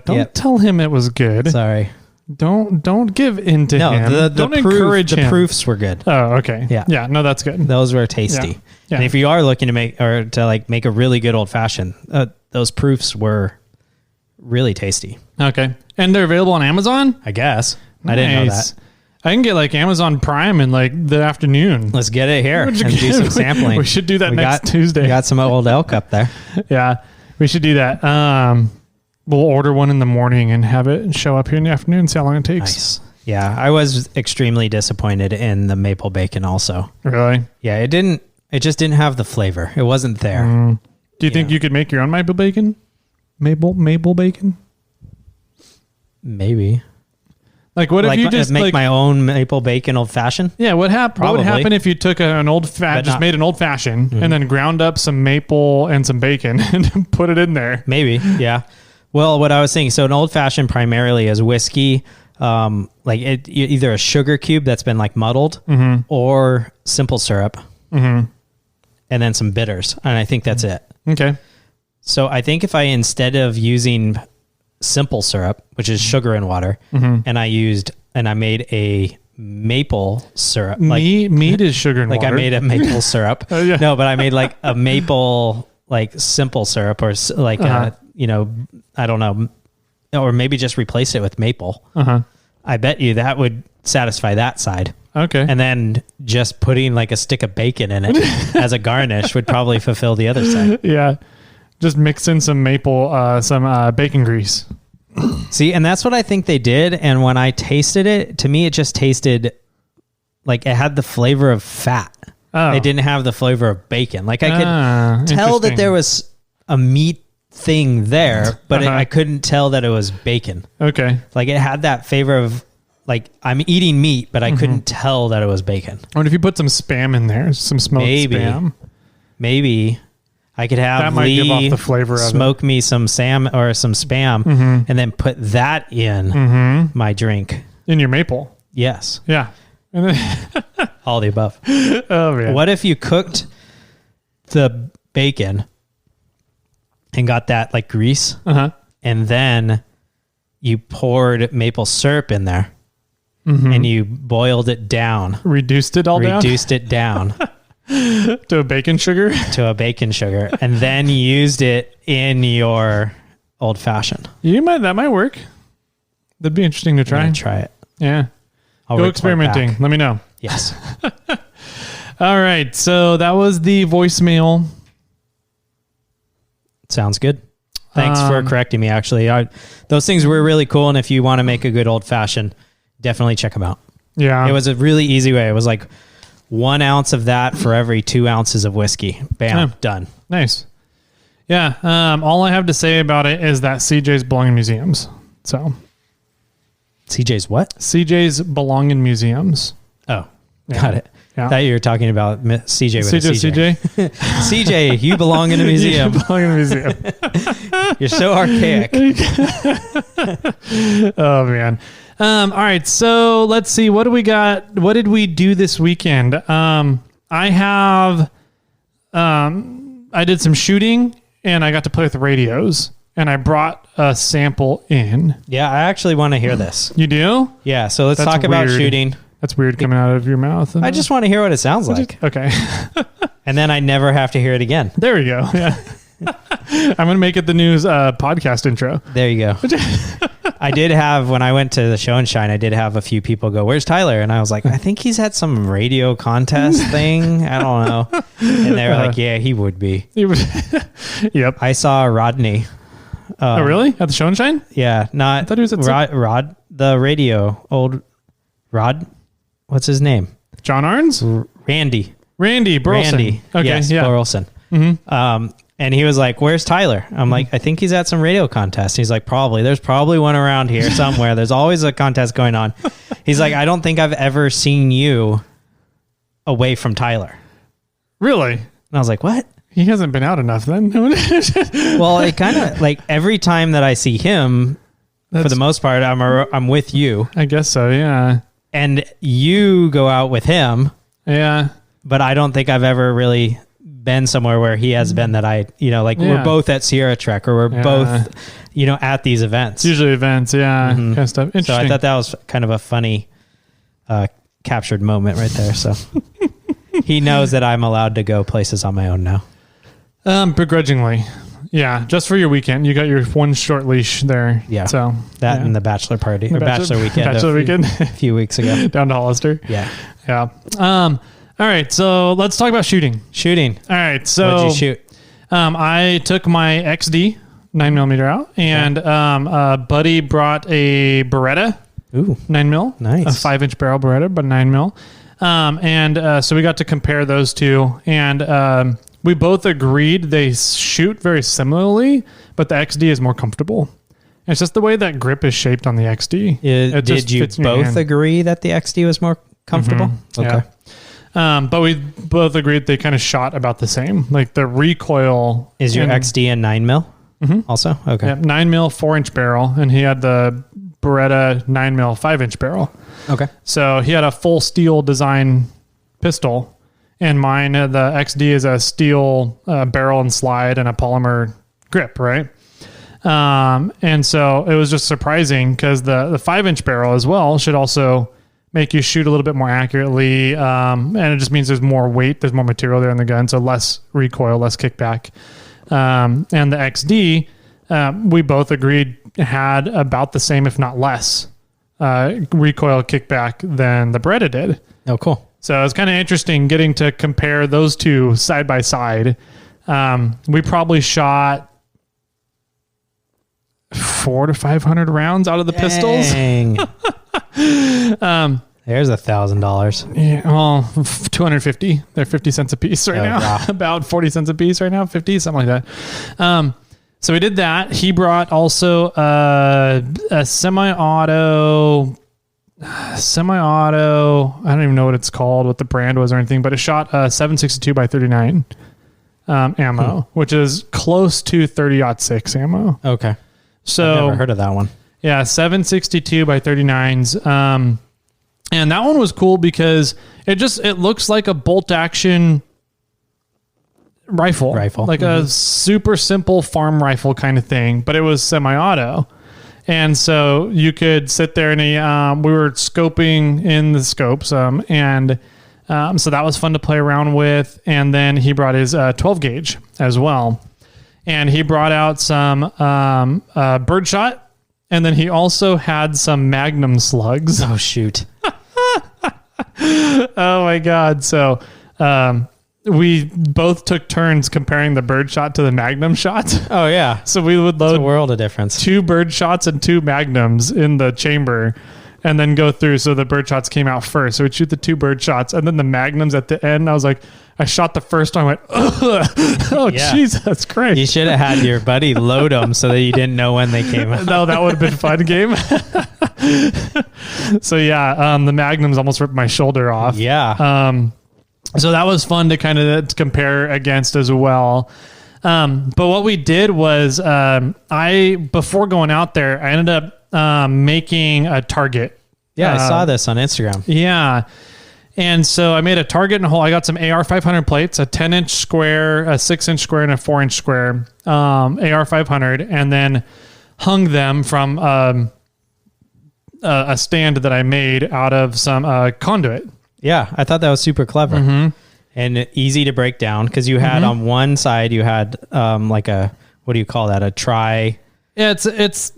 Don't tell him it was good. Sorry. Don't give in to him. Don't encourage him. The proofs were good. Oh, okay. Yeah. No, that's good. Those were tasty. Yeah. And if you are looking to make a really good old fashioned, those proofs were really tasty. Okay. And they're available on Amazon? I guess. I didn't know that. I can get like Amazon Prime in like the afternoon. Let's get it here and do some sampling. We should do that next Tuesday. We got some old elk up there. Yeah, we should do that. We'll order one in the morning and have it show up here in the afternoon. See how long it takes. Nice. Yeah, I was extremely disappointed in the maple bacon also. Really? Yeah, it just didn't have the flavor. It wasn't there. Do you think you could make your own maple bacon? Maple bacon? Maybe. Like what if you just make my own maple bacon old fashioned? Yeah, what would happen if you took made an old fashioned and then ground up some maple and some bacon and put it in there? Maybe, yeah. Well, what I was saying, so an old fashioned primarily is whiskey, either a sugar cube that's been like muddled or simple syrup, and then some bitters, and I think that's it. Okay. So I think if I, instead of using simple syrup, which is sugar and water, and I made a maple syrup. Meat is sugar and water. Like I made a maple syrup. Yeah. No, but I made like a maple, like simple syrup or like, I don't know, or maybe just replace it with maple. I bet you that would satisfy that side. Okay. And then just putting like a stick of bacon in it as a garnish would probably fulfill the other side. Yeah. Just mix in some maple, some bacon grease. See, and that's what I think they did. And when I tasted it, to me, it just tasted like it had the flavor of fat. Oh. It didn't have the flavor of bacon. Like I could tell that there was a meat thing there, but I couldn't tell that it was bacon. Okay. Like it had that flavor of like I'm eating meat, but I couldn't tell that it was bacon. I wonder if you put some Spam in there, some smoked Spam. Maybe I could have that might Lee give off the flavor of smoke me some salmon or some Spam and then put that in my drink. In your maple. Yes. Yeah. And then all the above. Oh man. What if you cooked the bacon and got that like grease, and then you poured maple syrup in there, and you boiled it down, reduced it down to a bacon sugar, and then used it in your old fashioned. That might work. That'd be interesting to try. I'm gonna try it. Yeah. Go experimenting. Back. Let me know. Yes. All right. So that was the voicemail. Sounds good. Thanks for correcting me. Actually, those things were really cool. And if you want to make a good old fashioned, definitely check them out. Yeah. It was a really easy way. It was like 1 ounce of that for every 2 ounces of whiskey. Bam, done. Nice. Yeah. All I have to say about it is that CJ's belong in museums. So CJ's what? CJ's belong in museums. Oh, got it. Yeah. I thought you were talking about CJ with CJ. CJ, you belong in a museum. You belong in a museum. You're so archaic. Oh, man. All right. So let's see. What do we got? What did we do this weekend? I did some shooting and I got to play with radios and I brought a sample in. Yeah, I actually want to hear this. You do? Yeah. So let's talk about shooting. That's weird coming out of your mouth. I just want to hear what it sounds like. Okay. And then I never have to hear it again. There we go. Yeah. I'm going to make it the news podcast intro. There you go. I did have, when I went to the show and shine, I did have a few people go, "Where's Tyler?" And I was like, I think he's had some radio contest thing. I don't know. And they were like, yeah, he would be. Yep. I saw Rodney. Oh, really? At the show and shine? Yeah. Not I thought he was at Rod, the radio, old Rod. What's his name? John Arns? Randy Burleson. Randy. Okay. Yes, yeah. Burleson. And he was like, "Where's Tyler?" I'm like, "I think he's at some radio contest." He's like, "Probably. There's probably one around here somewhere. There's always a contest going on." He's like, "I don't think I've ever seen you away from Tyler." Really? And I was like, "What?" He hasn't been out enough then. Well, it kind of like every time that I see him, for the most part, I'm with you. I guess so, yeah. And you go out with him. Yeah. But I don't think I've ever really been somewhere where he has been that we're both at Sierra Trek or we're both, at these events. It's usually events, yeah. Kind of stuff. Interesting. So I thought that was kind of a funny captured moment right there. So he knows that I'm allowed to go places on my own now. Begrudgingly. Yeah, just for your weekend. You got your one short leash there. Yeah. So that and the bachelor party. Or bachelor weekend. Bachelor weekend. A few weeks ago. Down to Hollister. Yeah. Yeah. All right, so let's talk about shooting. All right, so... What'd you shoot? I took my XD 9mm out, and Buddy brought a Beretta. Ooh, 9mm. Nice. A 5-inch barrel Beretta, but 9mm. So we got to compare those two, and we both agreed they shoot very similarly, but the XD is more comfortable. It's just the way that grip is shaped on the XD. Did you both agree that the XD was more comfortable? Mm-hmm. Okay. Yeah. But we both agreed they kind of shot about the same. Like the recoil... Is your XD a 9mm also? Okay. Yeah, 9mm 4-inch barrel, and he had the Beretta 9mm 5-inch barrel. Okay. So he had a full steel design pistol, and mine, the XD, is a steel barrel and slide and a polymer grip, right? And so it was just surprising because the 5-inch barrel as well should also make you shoot a little bit more accurately, and it just means there's more weight, there's more material there in the gun, so less recoil, less kickback. And the XD, we both agreed had about the same, if not less, recoil kickback than the Beretta did. Oh, cool. So it was kind of interesting getting to compare those two side by side. We probably shot 400 to 500 rounds out of the pistols. There's $1,000. Yeah, well, 250. They're 50 cents a piece right now. Wow. About 40 cents a piece right now, 50, something like that. So we did that. He brought also a semi-auto. I don't even know what it's called, what the brand was or anything, but it shot 7.62 by 39 ammo, which is close to 30-06 ammo. Okay. So I've never heard of that one. Yeah, 7.62 by 39s. And that one was cool because it looks like a bolt action rifle. Like a super simple farm rifle kind of thing, but it was semi-auto. And so you could sit there and we were scoping in the scopes, and so that was fun to play around with. And then he brought his 12 gauge as well, and he brought out some birdshot, and then he also had some Magnum slugs. Oh shoot! Oh my god! So we both took turns comparing the birdshot to the Magnum shot. Oh yeah. So we would load a world of difference. 2 bird shots and 2 Magnums in the chamber, and then go through. So the bird shots came out first. So we'd shoot the 2 bird shots, and then the Magnums at the end. I was like, I shot the first one. I went, oh, yeah. Jesus Christ. You should have had your buddy load them so that you didn't know when they came out. No, that would have been a fun game. So yeah, the Magnums almost ripped my shoulder off. Yeah. So that was fun to kind of compare against as well. But what we did was, before going out there, I ended up making a target. Yeah, I saw this on Instagram. Yeah. And so I made a target and a hole. I got some AR 500 plates, a 10-inch square, a 6-inch square, and a 4-inch square AR 500, and then hung them from a stand that I made out of some conduit. Yeah, I thought that was super clever. Mm-hmm. And easy to break down because you had on one side, you had like a, what do you call that? A tri... Yeah, it's a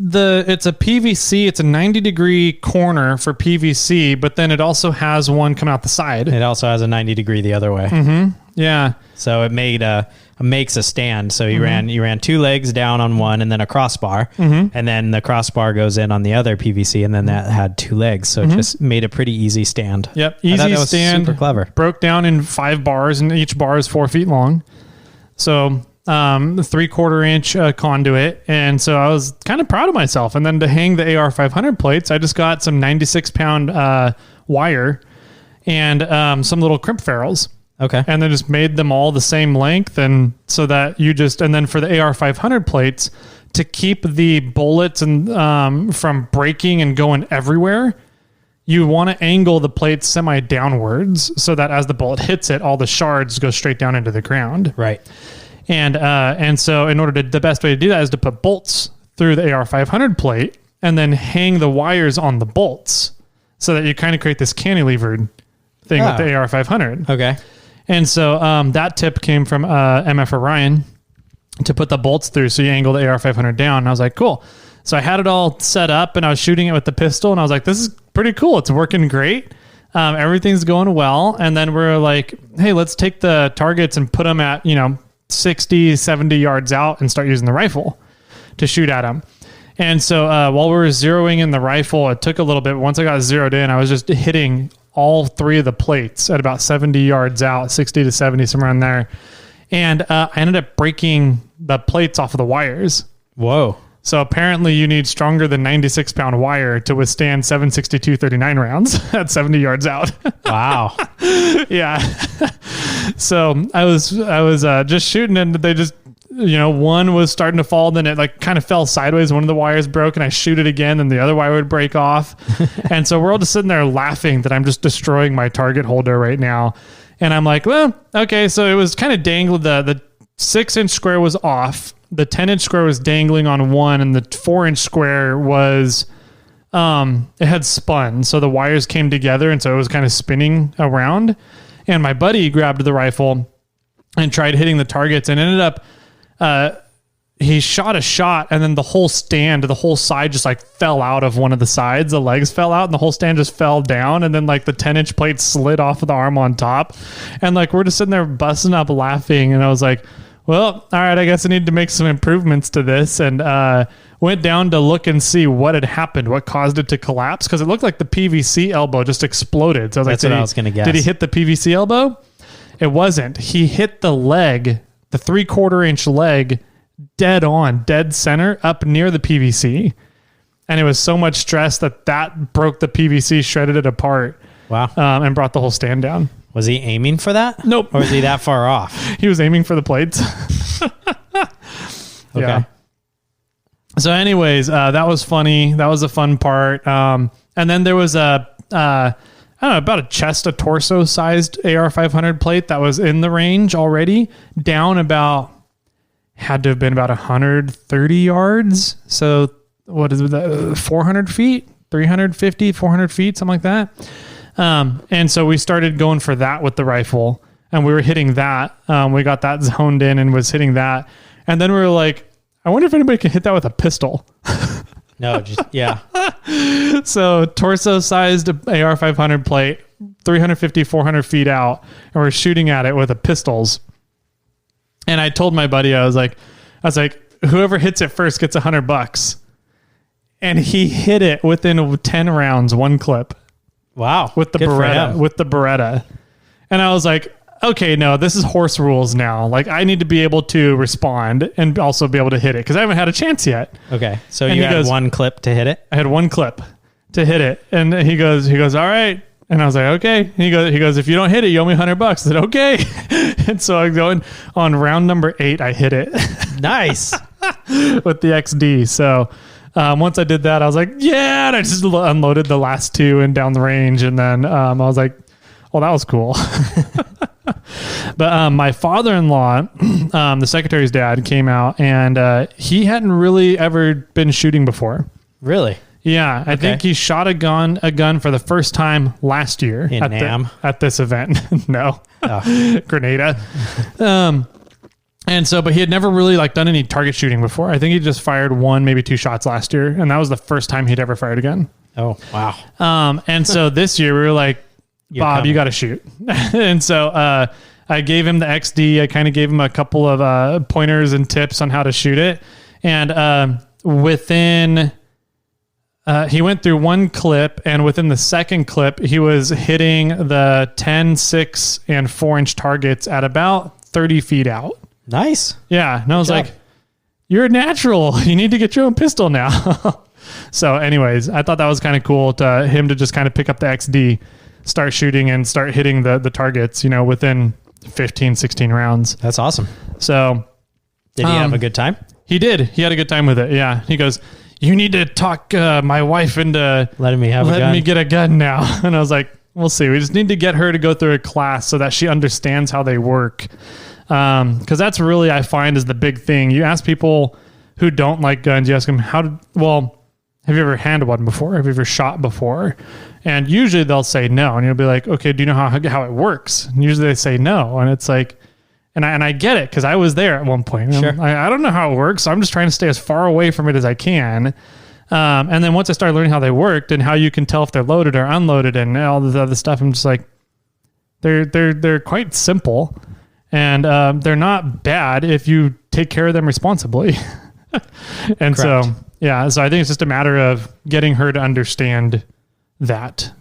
PVC. It's a 90-degree corner for PVC, but then it also has one coming out the side. It also has a 90-degree the other way. Mm-hmm. Yeah. So it makes a stand. So you ran 2 legs down on one, and then a crossbar, and then the crossbar goes in on the other PVC, and then that had 2 legs. So it just made a pretty easy stand. Yep, easy that was stand. Super clever. Broke down in 5 bars, and each bar is 4 feet long. So 3/4 inch conduit, and so I was kind of proud of myself. And then to hang the AR 500 plates, I just got some 96-pound wire and some little crimp ferrules. Okay. And then just made them all the same length, and so that and then for the AR 500 plates, to keep the bullets and from breaking and going everywhere, you want to angle the plates semi downwards so that as the bullet hits it, all the shards go straight down into the ground. Right. And so in order to, the best way to do that is to put bolts through the AR 500 plate and then hang the wires on the bolts so that you kind of create this cantilevered thing with the AR 500. Okay. And so that tip came from MF Orion. to put the bolts through. So you angle the AR-500 down. And I was like, cool. So I had it all set up and I was shooting it with the pistol and I was like, this is pretty cool. It's working great. Everything's going well. And then we're like, hey, let's take the targets and put them at, 60, 70 yards out and start using the rifle to shoot at them. And so while we were zeroing in the rifle, it took a little bit. Once I got zeroed in, I was just hitting all three of the plates at about 70 yards out, 60 to 70, somewhere in there. And I ended up breaking the plates off of the wires. Whoa. So apparently you need stronger than 96-pound wire to withstand 7.62-39 rounds at 70 yards out. Wow. Yeah. So I was just shooting and they just, one was starting to fall, then it like kind of fell sideways. One of the wires broke and I shoot it again and the other wire would break off. And so we're all just sitting there laughing that I'm just destroying my target holder right now. And I'm like, well, okay. So it was kind of dangled. The 6-inch square was off. The 10-inch square was dangling on one, and the 4-inch square was, it had spun. So the wires came together, and so it was kind of spinning around. And my buddy grabbed the rifle and tried hitting the targets and ended up, he shot a shot, and then the whole side just like fell out of one of the sides. The legs fell out, and the whole stand just fell down. And then like the 10-inch plate slid off of the arm on top. And like we're just sitting there busting up laughing. And I was like, well, all right, I guess I need to make some improvements to this. And went down to look and see what had happened, what caused it to collapse. Because it looked like the PVC elbow just exploded. So I was That's like, what I was going to guess. Did he hit the PVC elbow? It wasn't. He hit the leg, the 3/4-inch leg, dead center up near the PVC. And it was so much stress that broke the PVC, shredded it apart. Wow. And brought the whole stand down. Was he aiming for that? Nope. Or was he that far off? He was aiming for the plates. Okay. Yeah. So anyways, that was funny. That was a fun part. And then there was about a torso sized AR-500 plate that was in the range already, down had to have been about 130 yards. So what is it? 400 feet, 350, 400 feet, something like that. And so we started going for that with the rifle, and we were hitting that. We got that zoned in and was hitting that. And then we were like, I wonder if anybody can hit that with a pistol. No, just, yeah. So torso sized AR-500 plate, 350, 400 feet out, and we're shooting at it with the pistols. And I told my buddy, I was like, whoever hits it first gets $100. And he hit it within 10 rounds, one clip. Wow. With the Beretta. And I was like, okay, no, this is horse rules now. Like, I need to be able to respond and also be able to hit it because I haven't had a chance yet. Okay. So and you had one clip to hit it? I had one clip to hit it. And he goes, all right. And I was like, okay. He goes, if you don't hit it, you owe me $100. I said, okay. And so I go on round number 8, I hit it. Nice. With the XD. So once I did that, I was like, yeah. And I just unloaded the last 2 and down the range. And then I was like, well, that was cool. But my father-in-law, the secretary's dad, came out, and he hadn't really ever been shooting before. Really? Yeah, I think he shot a gun for the first time last year in NAM at this event. No, Grenada. And so, but he had never really done any target shooting before. I think he just fired 1, maybe 2 shots last year, and that was the first time he'd ever fired a gun. Oh, wow. And so this year we were like, Bob, you got to shoot. And so I gave him the XD. I kind of gave him a couple of pointers and tips on how to shoot it. And he went through one clip, and within the second clip, he was hitting the 10, 6, and 4-inch targets at about 30 feet out. Nice. Yeah. And I was like, you're a natural. You need to get your own pistol now. So anyways, I thought that was kind of cool to him to just kind of pick up the XD, start shooting and start hitting the targets, within 15, 16 rounds. That's awesome. So did he have a good time? He did. He had a good time with it. Yeah. He goes, you need to talk my wife into letting me get a gun now. And I was like, we'll see. We just need to get her to go through a class so that she understands how they work. Because that's really, I find, is the big thing. You ask people who don't like guns, you ask them, have you ever handled one before? Have you ever shot before? And usually they'll say no. And you'll be like, okay, do you know how it works? And usually they say no. And it's like, And I get it because I was there at one point. Sure. I don't know how it works. So I'm just trying to stay as far away from it as I can. And then once I started learning how they worked and how you can tell if they're loaded or unloaded and all the other stuff, I'm just like, they're quite simple, and they're not bad if you take care of them responsibly. And Correct. so I think it's just a matter of getting her to understand that.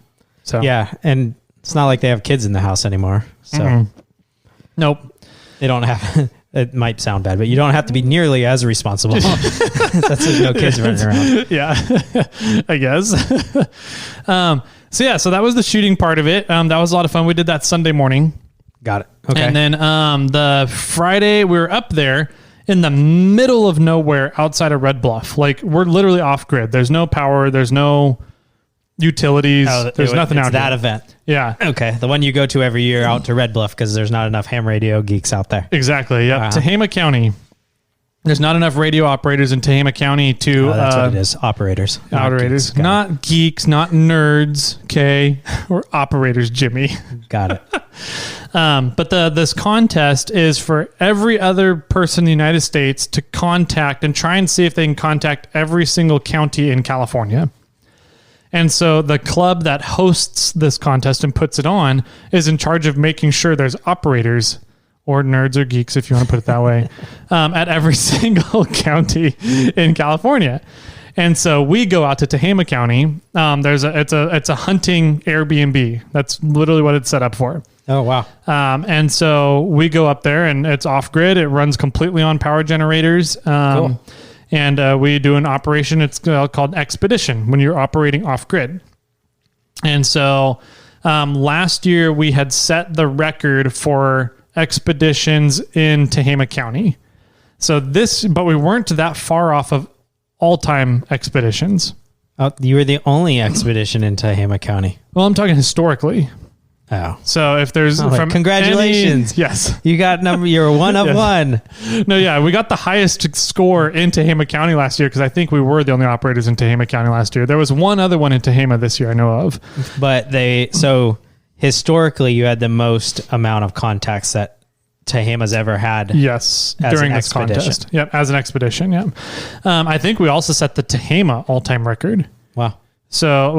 So Yeah, and it's not like they have kids in the house anymore. So nope. they don't have... It might sound bad, but you don't have to be nearly as responsible. That's there's no kids running around. Yeah, I guess. So that was the shooting part of it. That was a lot of fun. We did that Sunday morning. Got it. Okay. And then the Friday, we were up there in the middle of nowhere outside of Red Bluff. Like, we're literally off grid. There's no power. There's no utilities. There's nothing out there. That event. Yeah. Okay. The one you go to every year out to Red Bluff because there's not enough ham radio geeks out there. Exactly. Yeah. Uh-huh. Tehama County. There's not enough radio operators in Tehama County to... that's what it is. Operators. Operators. Geeks. Not geeks, not nerds, okay? Or operators, Jimmy. Got it. But this contest is for every other person in the United States to contact and try and see if they can contact every single county in California. And so the club that hosts this contest and puts it on is in charge of making sure there's operators, or nerds or geeks, if you want to put it that way, at every single county in California. And so we go out to Tehama County. It's a hunting Airbnb. That's literally what it's set up for. Oh, wow. And so we go up there, and it's off grid. It runs completely on power generators. Cool. And we do an operation. It's called Expedition when you're operating off grid. And so last year we had set the record for expeditions in Tehama County. But we weren't that far off of all-time expeditions. You were the only expedition in Tacoma County. Well, I'm talking historically. Oh. So if there's congratulations. Yes. You got you're one of one. No, yeah, we got the highest score in Tehama County last year because I think we were the only operators in Tehama County last year. There was one other one in Tehama this year I know of. But so historically you had the most amount of contacts that Tehama's ever had. Yes, during this contest. Yep, as an expedition, yeah. I think we also set the Tehama all-time record. Wow. So,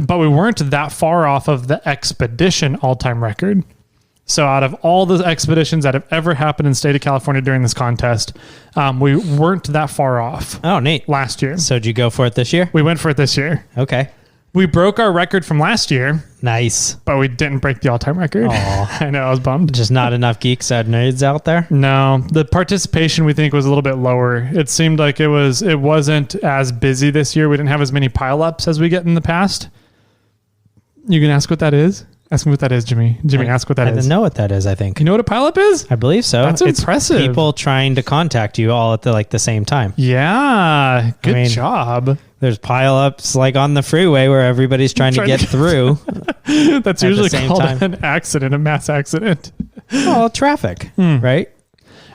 but we weren't that far off of the expedition all-time record. So out of all the expeditions that have ever happened in the state of California during this contest, we weren't that far off. Oh, neat. Last year. So did you go for it this year? We went for it this year. Okay. We broke our record from last year. Nice. But we didn't break the all-time record. Aw. I know, I was bummed. Just not enough geeks and nerds out there? No. The participation we think was a little bit lower. It seemed like it wasn't as busy this year. We didn't have as many pile-ups as we get in the past. You can ask what that is? Ask me what that is, Jimmy. Jimmy, ask what that I is. didn't know what that is, I think. You know what a pile-up is? I believe so. That's impressive. It's people trying to contact you all at the same time. Yeah. Good job. There's pile-ups like on the freeway where everybody's trying to get through. That's usually called an accident, a mass accident. Oh, traffic, right?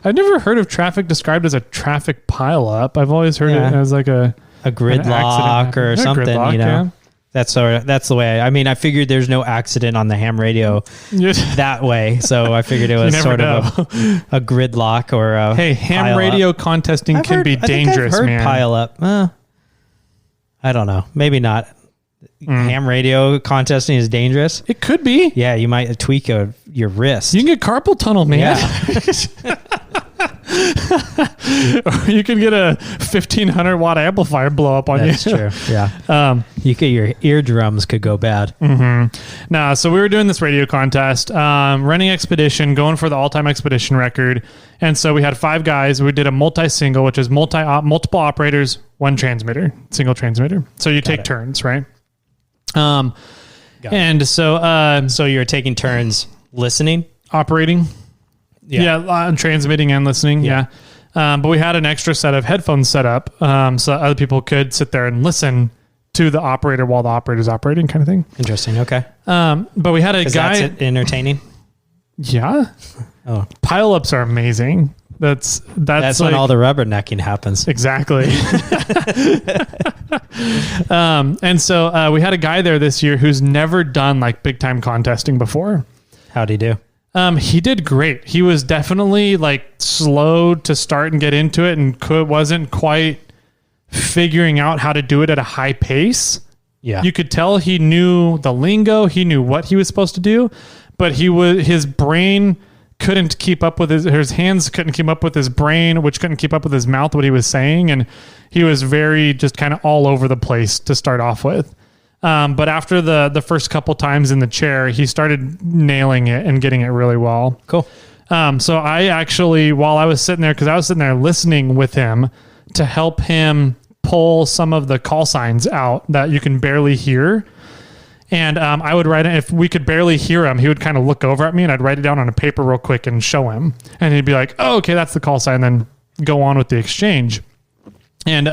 I've never heard of traffic described as a traffic pile-up. I've always heard it as like a gridlock or something, gridlock, you know. Yeah. That's the way. I mean, I figured there's no accident on the ham radio that way, so I figured it was sort of a gridlock or a ham radio contesting can be dangerous, I've heard man. Pile up. I don't know. Maybe not. Ham radio contesting is dangerous. It could be. Yeah, you might tweak your wrist. You can get carpal tunnel, man. Yeah. Or you can get a 1,500 watt amplifier blow up on That's you. That's true. Yeah. Your eardrums could go bad. Mm-hmm. No, so we were doing this radio contest, running expedition, going for the all-time expedition record. And so we had 5 guys. We did a multi-single, which is multiple operators, 1 transmitter, single transmitter. So you take turns, right? And so you're taking turns listening, operating. Yeah, transmitting and listening. Yeah. But we had an extra set of headphones set up so other people could sit there and listen to the operator while the operator's operating, kind of thing. Interesting. Okay. But we had a guy. That's entertaining. Yeah. Oh, pile-ups are amazing. That's like, when all the rubbernecking happens. Exactly. And so we had a guy there this year who's never done like big time contesting before. How'd he do? He did great. He was definitely like slow to start and get into it, and wasn't quite figuring out how to do it at a high pace. Yeah. You could tell he knew the lingo. He knew what he was supposed to do, but his brain couldn't keep up with his hands couldn't keep up with his brain, which couldn't keep up with his mouth, what he was saying. And he was very just kind of all over the place to start off with. But after the first couple times in the chair, he started nailing it and getting it really well. Cool. So I actually, while I was sitting there, because I was sitting there listening with him to help him pull some of the call signs out that you can barely hear. And I would write it. If we could barely hear him, he would kind of look over at me, and I'd write it down on a paper real quick and show him. And he'd be like, oh, okay, that's the call sign. And then go on with the exchange. And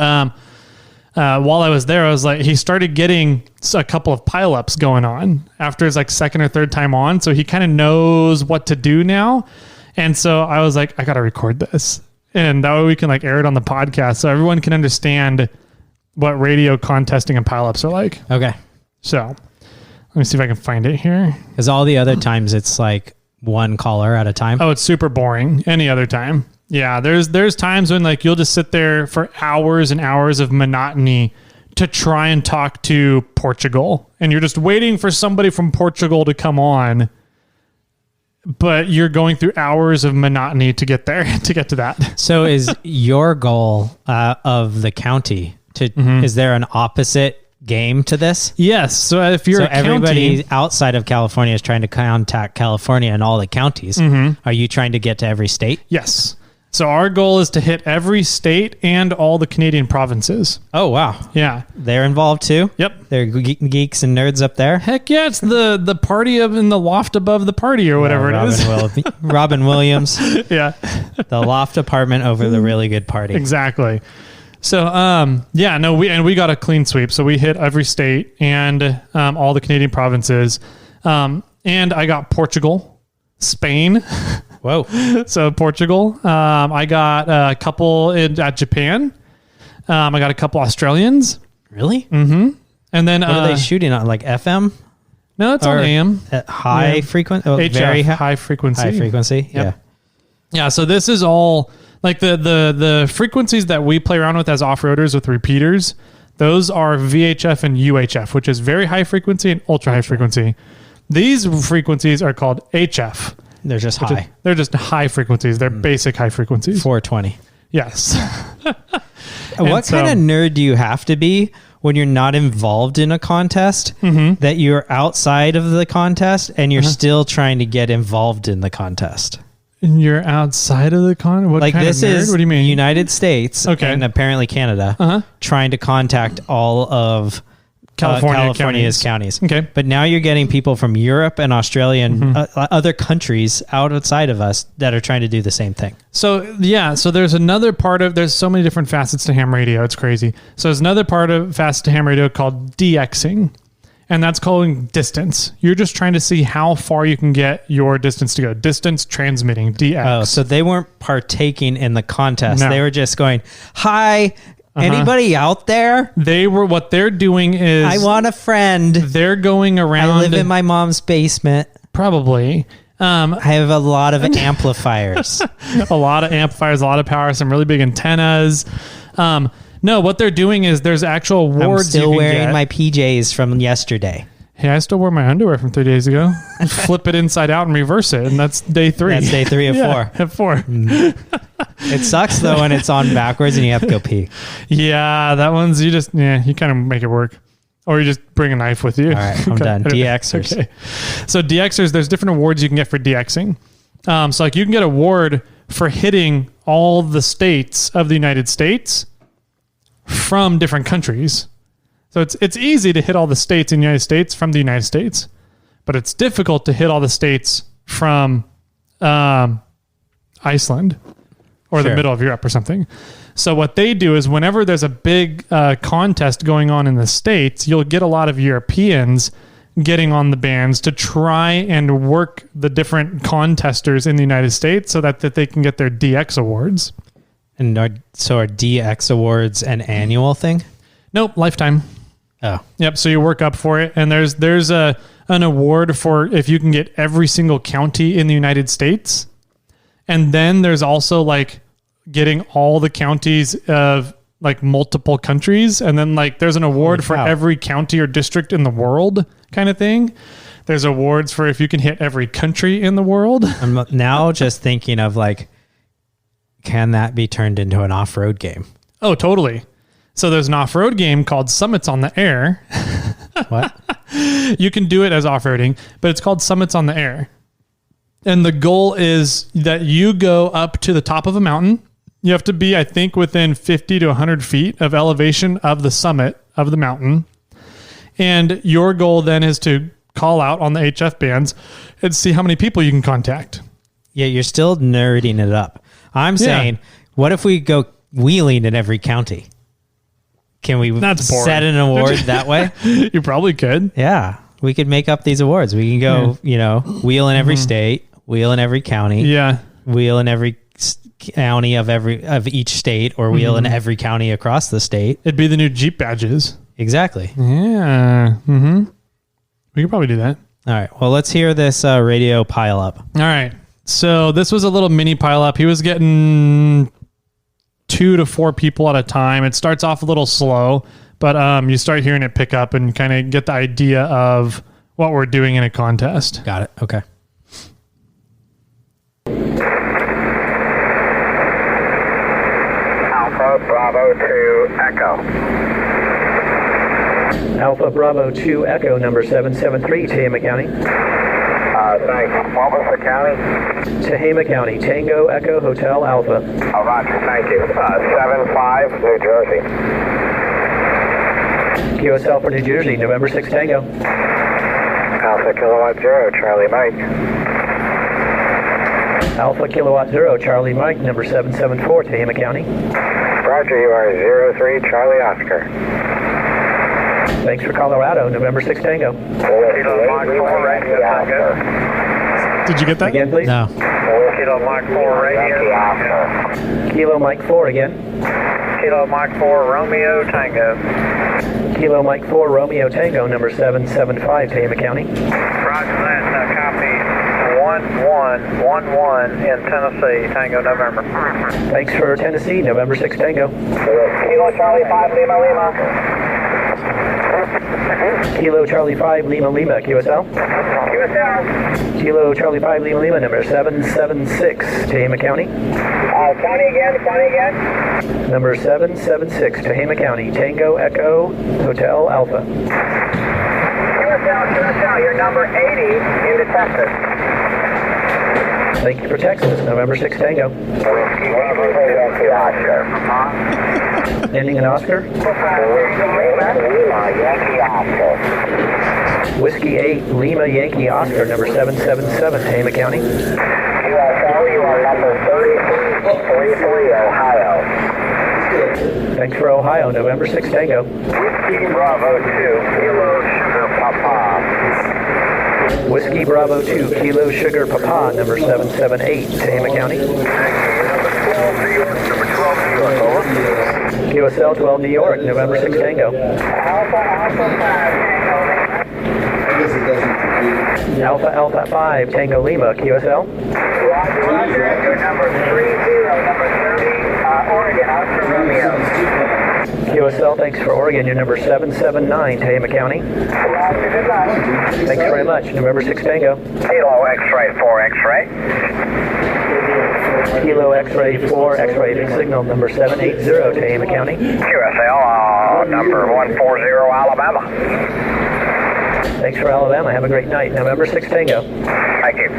while I was there, I was like, he started getting a couple of pileups going on after his like second or third time on. So he kind of knows what to do now. And so I was like, I got to record this. And that way we can like air it on the podcast so everyone can understand what radio contesting and pileups are like. Okay. So let me see if I can find it here. Because all the other times it's like one caller at a time. Oh, it's super boring any other time. Yeah, there's times when like you'll just sit there for hours and hours of monotony to try and talk to Portugal. And you're just waiting for somebody from Portugal to come on. But you're going through hours of monotony to get there, to get to that. So is your goal of the county is there an opposite game to this? Yes. So if you're a everybody county outside of California is trying to contact California and all the counties. Are you trying to get to every state? Yes. So our goal is to hit every state and all the Canadian provinces. Oh, wow. Yeah. They're involved too? Yep. They're geeks and nerds up there? Heck yeah. It's the party in the loft above the party or whatever it is. Robin Williams. Yeah. The loft apartment over the really good party. Exactly. So, we got a clean sweep. So we hit every state and all the Canadian provinces. And I got Portugal, Spain. Whoa. So Portugal. I got a couple at Japan. I got a couple Australians. Really? Mm-hmm. And then... what are they shooting on? Like FM? No, it's on AM. At high frequency? HF, very high frequency. High frequency? Yep. Yeah. Yeah, so this is all... Like the frequencies that we play around with as off-roaders with repeaters, those are VHF and UHF, which is very high frequency and ultra high frequency. These frequencies are called HF. They're just high. They're just high frequencies. They're basic high frequencies. 420. Yes. What kind of nerd do you have to be when you're not involved in a contest, that you're outside of the contest and you're still trying to get involved in the contest? And you're outside of the con? What like kind this of nerd? is What do you mean? United States and apparently Canada trying to contact all of California's counties. Okay. But now you're getting people from Europe and Australia and other countries outside of us that are trying to do the same thing. So, yeah. So there's another part of, there's so many different facets to ham radio. It's crazy. So there's another part of facet to ham radio called DXing. And that's calling distance. You're just trying to see how far you can get your distance to go. Distance transmitting, DX. Oh, so they weren't partaking in the contest. No. They were just going, hi, anybody out there? What they're doing is... I want a friend. They're going around... I live in my mom's basement. Probably. I have a lot of amplifiers. A lot of amplifiers, a lot of power, some really big antennas. No, what they're doing is there's actual awards. I'm still wearing my PJs from yesterday. Hey, I still wear my underwear from 3 days ago. Flip it inside out and reverse it, and that's day 3. That's day 3 of 4. At 4. It sucks though when it's on backwards and you have to go pee. Yeah, that one's you kind of make it work. Or you just bring a knife with you. All right, I'm done. DXers. Okay. So DXers, there's different awards you can get for DXing. So like you can get an award for hitting all the states of the United States from different countries. So it's easy to hit all the states in the United States from the United States, but it's difficult to hit all the states from Iceland or the middle of Europe or something. So what they do is whenever there's a big contest going on in the States, you'll get a lot of Europeans getting on the bands to try and work the different contesters in the United States so that they can get their DX awards. And are DX awards an annual thing? Nope, lifetime. Oh. Yep, so you work up for it, and there's a an award for if you can get every single county in the United States. And then there's also like getting all the counties of like multiple countries. And then like there's an award for every county or district in the world kind of thing. There's awards for if you can hit every country in the world. I'm now just thinking of like, can that be turned into an off-road game? Oh, totally. So there's an off-road game called Summits on the Air. What? You can do it as off-roading, but it's called Summits on the Air. And the goal is that you go up to the top of a mountain. You have to be, I think, within 50 to 100 feet of elevation of the summit of the mountain. And your goal then is to call out on the HF bands and see how many people you can contact. Yeah, you're still nerding it up. I'm saying, what if we go wheeling in every county? Can we set an award that way? You probably could. Yeah. We could make up these awards. We can go, wheel in every state, wheel in every county. Yeah. Wheel in every county of each state, or wheel in every county across the state. It'd be the new Jeep badges. Exactly. Yeah. We could probably do that. All right. Well, let's hear this radio pile up. All right. So this was a little mini pile up. He was getting 2 to 4 people at a time. It starts off a little slow, but you start hearing it pick up and kind of get the idea of what we're doing in a contest. Got it. Okay. Alpha Bravo 2 Echo. Alpha Bravo 2 Echo, number 773, Tacoma County. Thanks. What was the county? Tacoma County, Tango Echo Hotel Alpha. Oh, roger. Thank you. 75, New Jersey. QSL for New Jersey, November 6 Tango. Alpha Kilowatt 0, Charlie Mike. Alpha Kilowatt 0, Charlie Mike, number 774, Tacoma County. Roger, you are 03, Charlie Oscar. Thanks for Colorado, November 6 Tango. Kilo Mach 4, Radio Tango. Did you get that? Again, please. No. Kilo Mach 4, Radio Tango. Kilo Mike 4 again. Kilo Mach 4, Romeo Tango. Kilo Mike 4, Romeo Tango, number 775, Tacoma County. Roger that. Copy. 1111 in Tennessee, Tango, November. Thanks for Tennessee, November 6 Tango. Kilo Charlie 5, Lima Lima. Kilo Charlie 5, Lima Lima, QSL. QSL. Kilo Charlie 5, Lima Lima, number 776, Tacoma County. County again. Number 776, Tacoma County, Tango Echo Hotel Alpha. QSL, you're number 80 into Texas. Thank you for Texas, November 6 Tango. Ending in Oscar. Whiskey 8, Lima Yankee Oscar, number 777, Tacoma County. QSL, you are number 33, Ohio. Thanks for Ohio, November 6 Tango. Whiskey Bravo 2, Kilo Sugar Papa. Whiskey Bravo 2, Kilo Sugar Papa, number 778, Tacoma County. QSL 12 New York, November 6 Tango. Alpha 5, Tango Lima, QSL. Roger, you're number 30, number 30, Oregon, Oscar Romeo. QSL, thanks for Oregon, you're number 779, Tacoma County. Roger, good luck. Thanks very much, November 6 Tango. Kilo X-ray 4 X-ray. Kilo X-ray 4, X-ray big signal, number 780, Tacoma County. QSL, number 140, Alabama. Thanks for Alabama, have a great night, November 6 Tango. Thank you.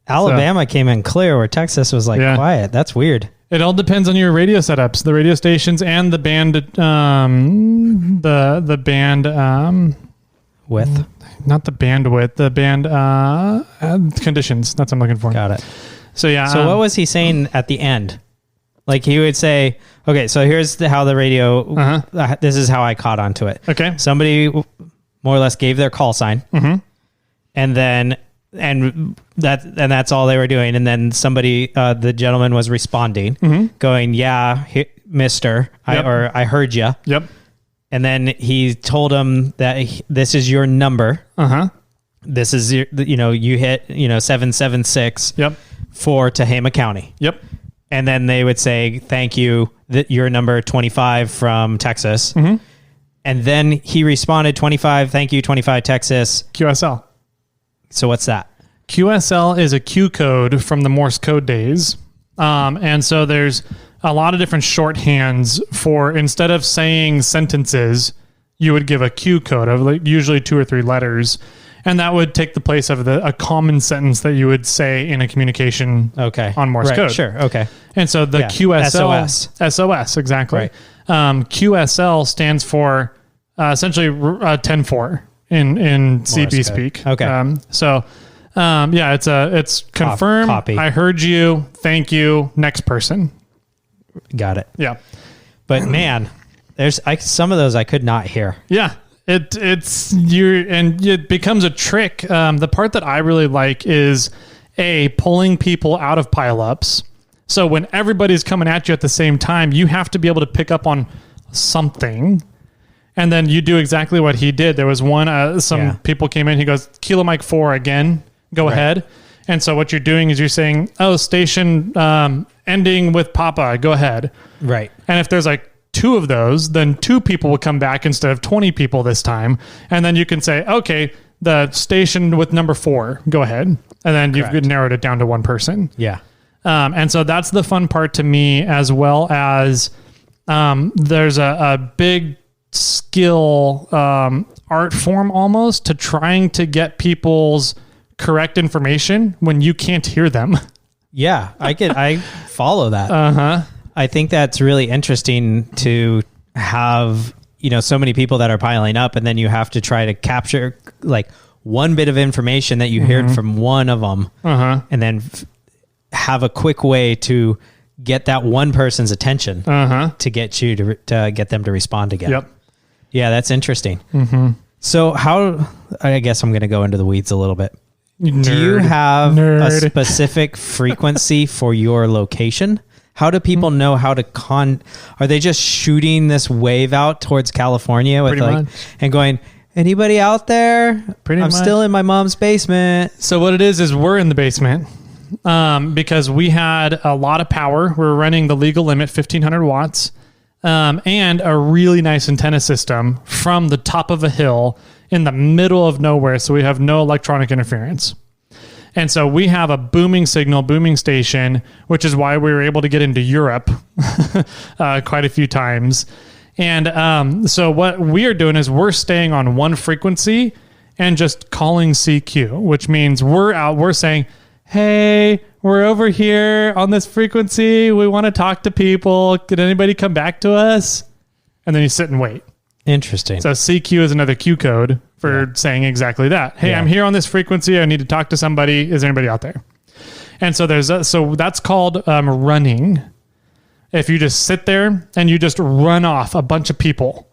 Alabama came in clear where Texas was like quiet. That's weird. It all depends on your radio setups, the radio stations, and the band. The band Width. Not the bandwidth. The band conditions. That's what I'm looking for. Got it. So yeah. So what was he saying at the end? Like he would say, okay, so here's how the radio. This is how I caught onto it. Okay. Somebody more or less gave their call sign, and then. And that's all they were doing. And then somebody, the gentleman was responding, going, "Yeah, mister, I heard you." Yep. And then he told him that this is your number. This is your, you hit 776. Yep. For Tacoma County. Yep. And then they would say, thank you, that you're number 25 from Texas. And then he responded, 25, thank you, 25 Texas. QSL. So what's that? QSL is a Q code from the Morse code days. And so there's a lot of different shorthands for, instead of saying sentences, you would give a Q code of like usually 2 or 3 letters. And that would take the place of a common sentence that you would say in a communication on Morse code. Sure. Okay. And so the QSL... SOS, exactly. Right. QSL stands for essentially 10-4 in CB speak. Okay. It's confirm, copy. I heard you, thank you, next person. Got it. Yeah. But man, there's some of those I could not hear. Yeah. It becomes a trick. The part that I really like is pulling people out of pileups. So when everybody's coming at you at the same time, you have to be able to pick up on something. And then you do exactly what he did. There was one, people came in, he goes, Kilo Mike 4 again, go ahead. And so what you're doing is you're saying, station ending with Papa, go ahead. Right. And if there's like 2 of those, then 2 people will come back instead of 20 people this time. And then you can say, okay, the station with number 4, go ahead. And then you've narrowed it down to 1 person. Yeah. And so that's the fun part to me, as well as there's a big skill art form almost to trying to get people's correct information when you can't hear them. Yeah, I follow that. I think that's really interesting to have, so many people that are piling up, and then you have to try to capture like one bit of information that you heard from one of them, and then have a quick way to get that one person's attention to get you to get them to respond again. Yep. Yeah, that's interesting. So I guess I'm going to go into the weeds a little bit. Do you have a specific frequency for your location? How do people know how to are they just shooting this wave out towards California with and going, anybody out there? I'm still in my mom's basement. So what it is we're in the basement because we had a lot of power. We're running the legal limit, 1500 watts, and a really nice antenna system from the top of a hill in the middle of nowhere. So we have no electronic interference. And so we have a booming station, which is why we were able to get into Europe quite a few times. And so what we are doing is we're staying on one frequency and just calling CQ, which means we're saying, hey, we're over here on this frequency. We want to talk to people. Could anybody come back to us? And then you sit and wait. Interesting. So CQ is another Q code for saying exactly that. Hey, I'm here on this frequency. I need to talk to somebody. Is there anybody out there? And so so that's called running. If you just sit there and you just run off a bunch of people.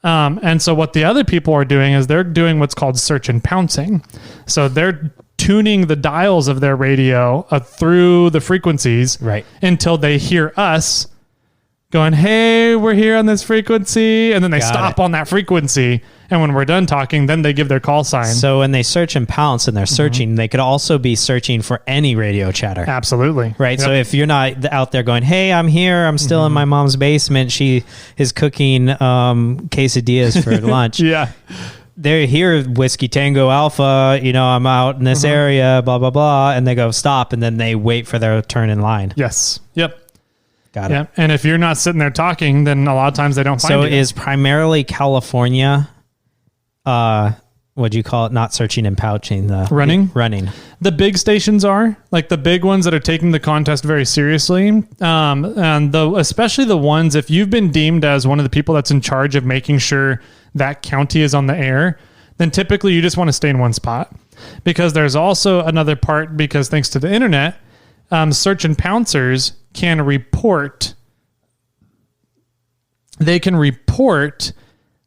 And so what the other people are doing is they're doing what's called search and pouncing. So they're tuning the dials of their radio through the frequencies until they hear us going, hey, we're here on this frequency. And then they stop on that frequency. And when we're done talking, then they give their call sign. So when they search and pounce and they're searching, they could also be searching for any radio chatter. Absolutely. Right. Yep. So if you're not out there going, hey, I'm here, I'm still in my mom's basement, she is cooking quesadillas for lunch. They're here, Whiskey Tango Alpha, I'm out in this area, blah, blah, blah. And they go, stop. And then they wait for their turn in line. Yes. Yep. Got it. And if you're not sitting there talking, then a lot of times they don't find you. So is primarily California, what'd you call it? Not searching and pouching. Running. The big stations are, like the big ones that are taking the contest very seriously. And especially the ones, if you've been deemed as one of the people that's in charge of making sure that county is on the air, then typically you just want to stay in one spot. Because there's also another part, because thanks to the internet, search and pouncers can report. They can report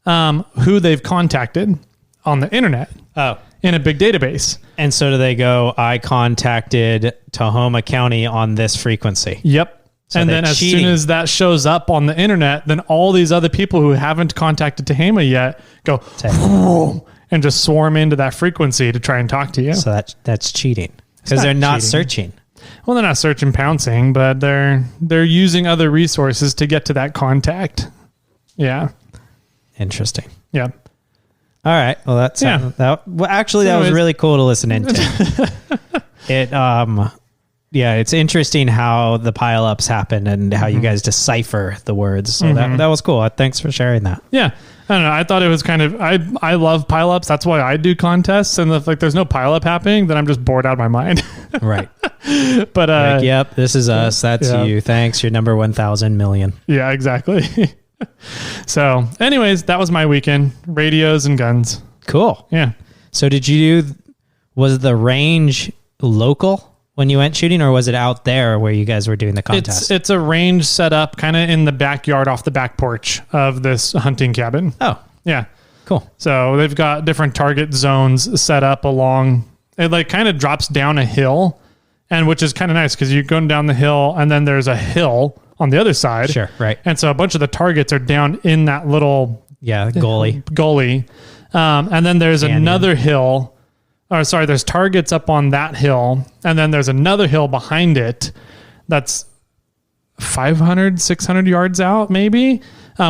who they've contacted on the internet. In a big database. And so do they go, I contacted Tacoma County on this frequency. Yep. So and they're then as cheating. soon as that shows up on the internet, then all these other people who haven't contacted Tacoma yet go "Vroom," and just swarm into that frequency to try and talk to you. So that's cheating because not they're not cheating. searching. Well, they're not search and pouncing, but they're using other resources to get to that contact. Yeah. Interesting. Yeah. All right. Well, that was Anyways. really cool to listen into. It's interesting how the pileups happen and how you guys decipher the words. So that was cool. Thanks for sharing that. Yeah. I don't know. I thought it was kind of, I love pileups. That's why I do contests. And if there's no pileup happening, then I'm just bored out of my mind. Right. But, Like, yep, this is us. That's yeah. you. Thanks. You're number 1,000 million. yeah, exactly. So anyways, that was my weekend. Radios and guns. Cool. Yeah. So was the range local when you went shooting, or was it out there where you guys were doing the contest? It's a range set up kind of in the backyard off the back porch of this hunting cabin. Oh, Yeah. cool. So they've got different target zones set up along. It like kind of drops down a hill, and which is kind of nice because you're going down the hill, and then there's a hill on the other side. Sure, right. And so a bunch of the targets are down in that little Yeah, goalie. gully, and then there's Canyon. another hill. Or sorry, there's targets up on that hill, and then there's another hill behind it that's 500, 600 yards out, maybe,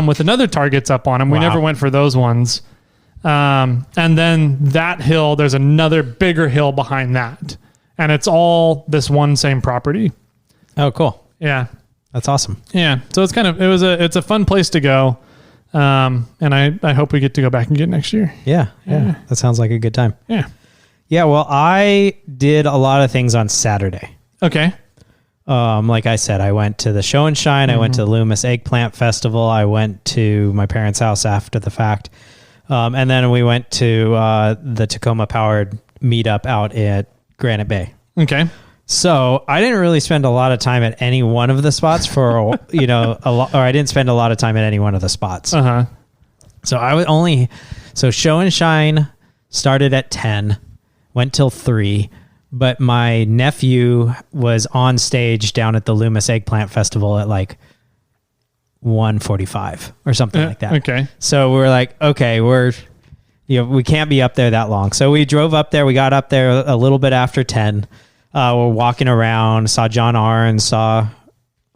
with another targets up on them. We Wow. never went for those ones. And then that hill, there's another bigger hill behind that. And it's all this one same property. Oh, cool. Yeah. That's awesome. Yeah. So it's it's a fun place to go. And I hope we get to go back and get next year. Yeah. That sounds like a good time. Yeah. Yeah, well, I did a lot of things on Saturday. Okay. Like I said, I went to the Show and Shine. I went to the Loomis Eggplant Festival. I went to my parents' house after the fact. And then we went to the Tacoma Powered meetup out at Granite Bay. Okay. So I didn't really spend a lot of time at any one of the spots or I didn't spend a lot of time at any one of the spots. Uh-huh. So Show and Shine started at 10, went till 3, but my nephew was on stage down at the Loomis Eggplant Festival at like 1:45 or something like that. Okay. So we were like, okay, we can't be up there that long. So we drove up there. We got up there a little bit after 10. We're walking around, saw John Arns, saw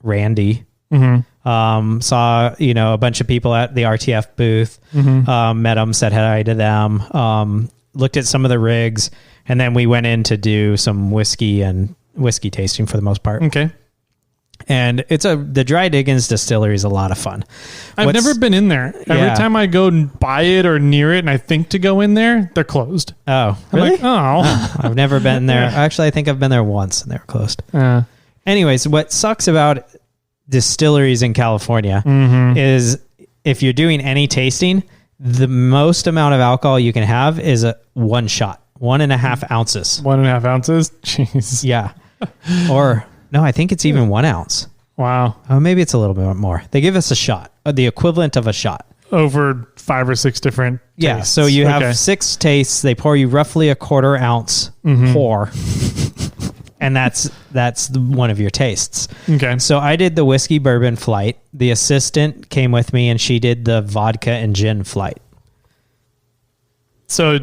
Randy, saw, a bunch of people at the RTF booth, met them, said hi to them, looked at some of the rigs, and then we went in to do some whiskey tasting for the most part. Okay. And the Dry Diggins distillery is a lot of fun. I've never been in there. Every Yeah. time I go by it or near it and I think to go in there, they're closed. Oh, I'm really? like, oh. I've never been there. Actually, I think I've been there once and they were closed. Anyways, what sucks about distilleries in California is if you're doing any tasting, the most amount of alcohol you can have is one shot, 1.5 ounces. 1.5 ounces? Jeez. Yeah. Or no, I think it's even 1 ounce. Wow. Oh, maybe it's a little bit more. They give us a shot, the equivalent of a shot. Over 5 or 6 different Yeah. tastes. So you have Okay. 6 tastes. They pour you roughly a 1/4 ounce pour. And that's one of your tastes. Okay. So I did the whiskey bourbon flight. The assistant came with me and she did the vodka and gin flight. So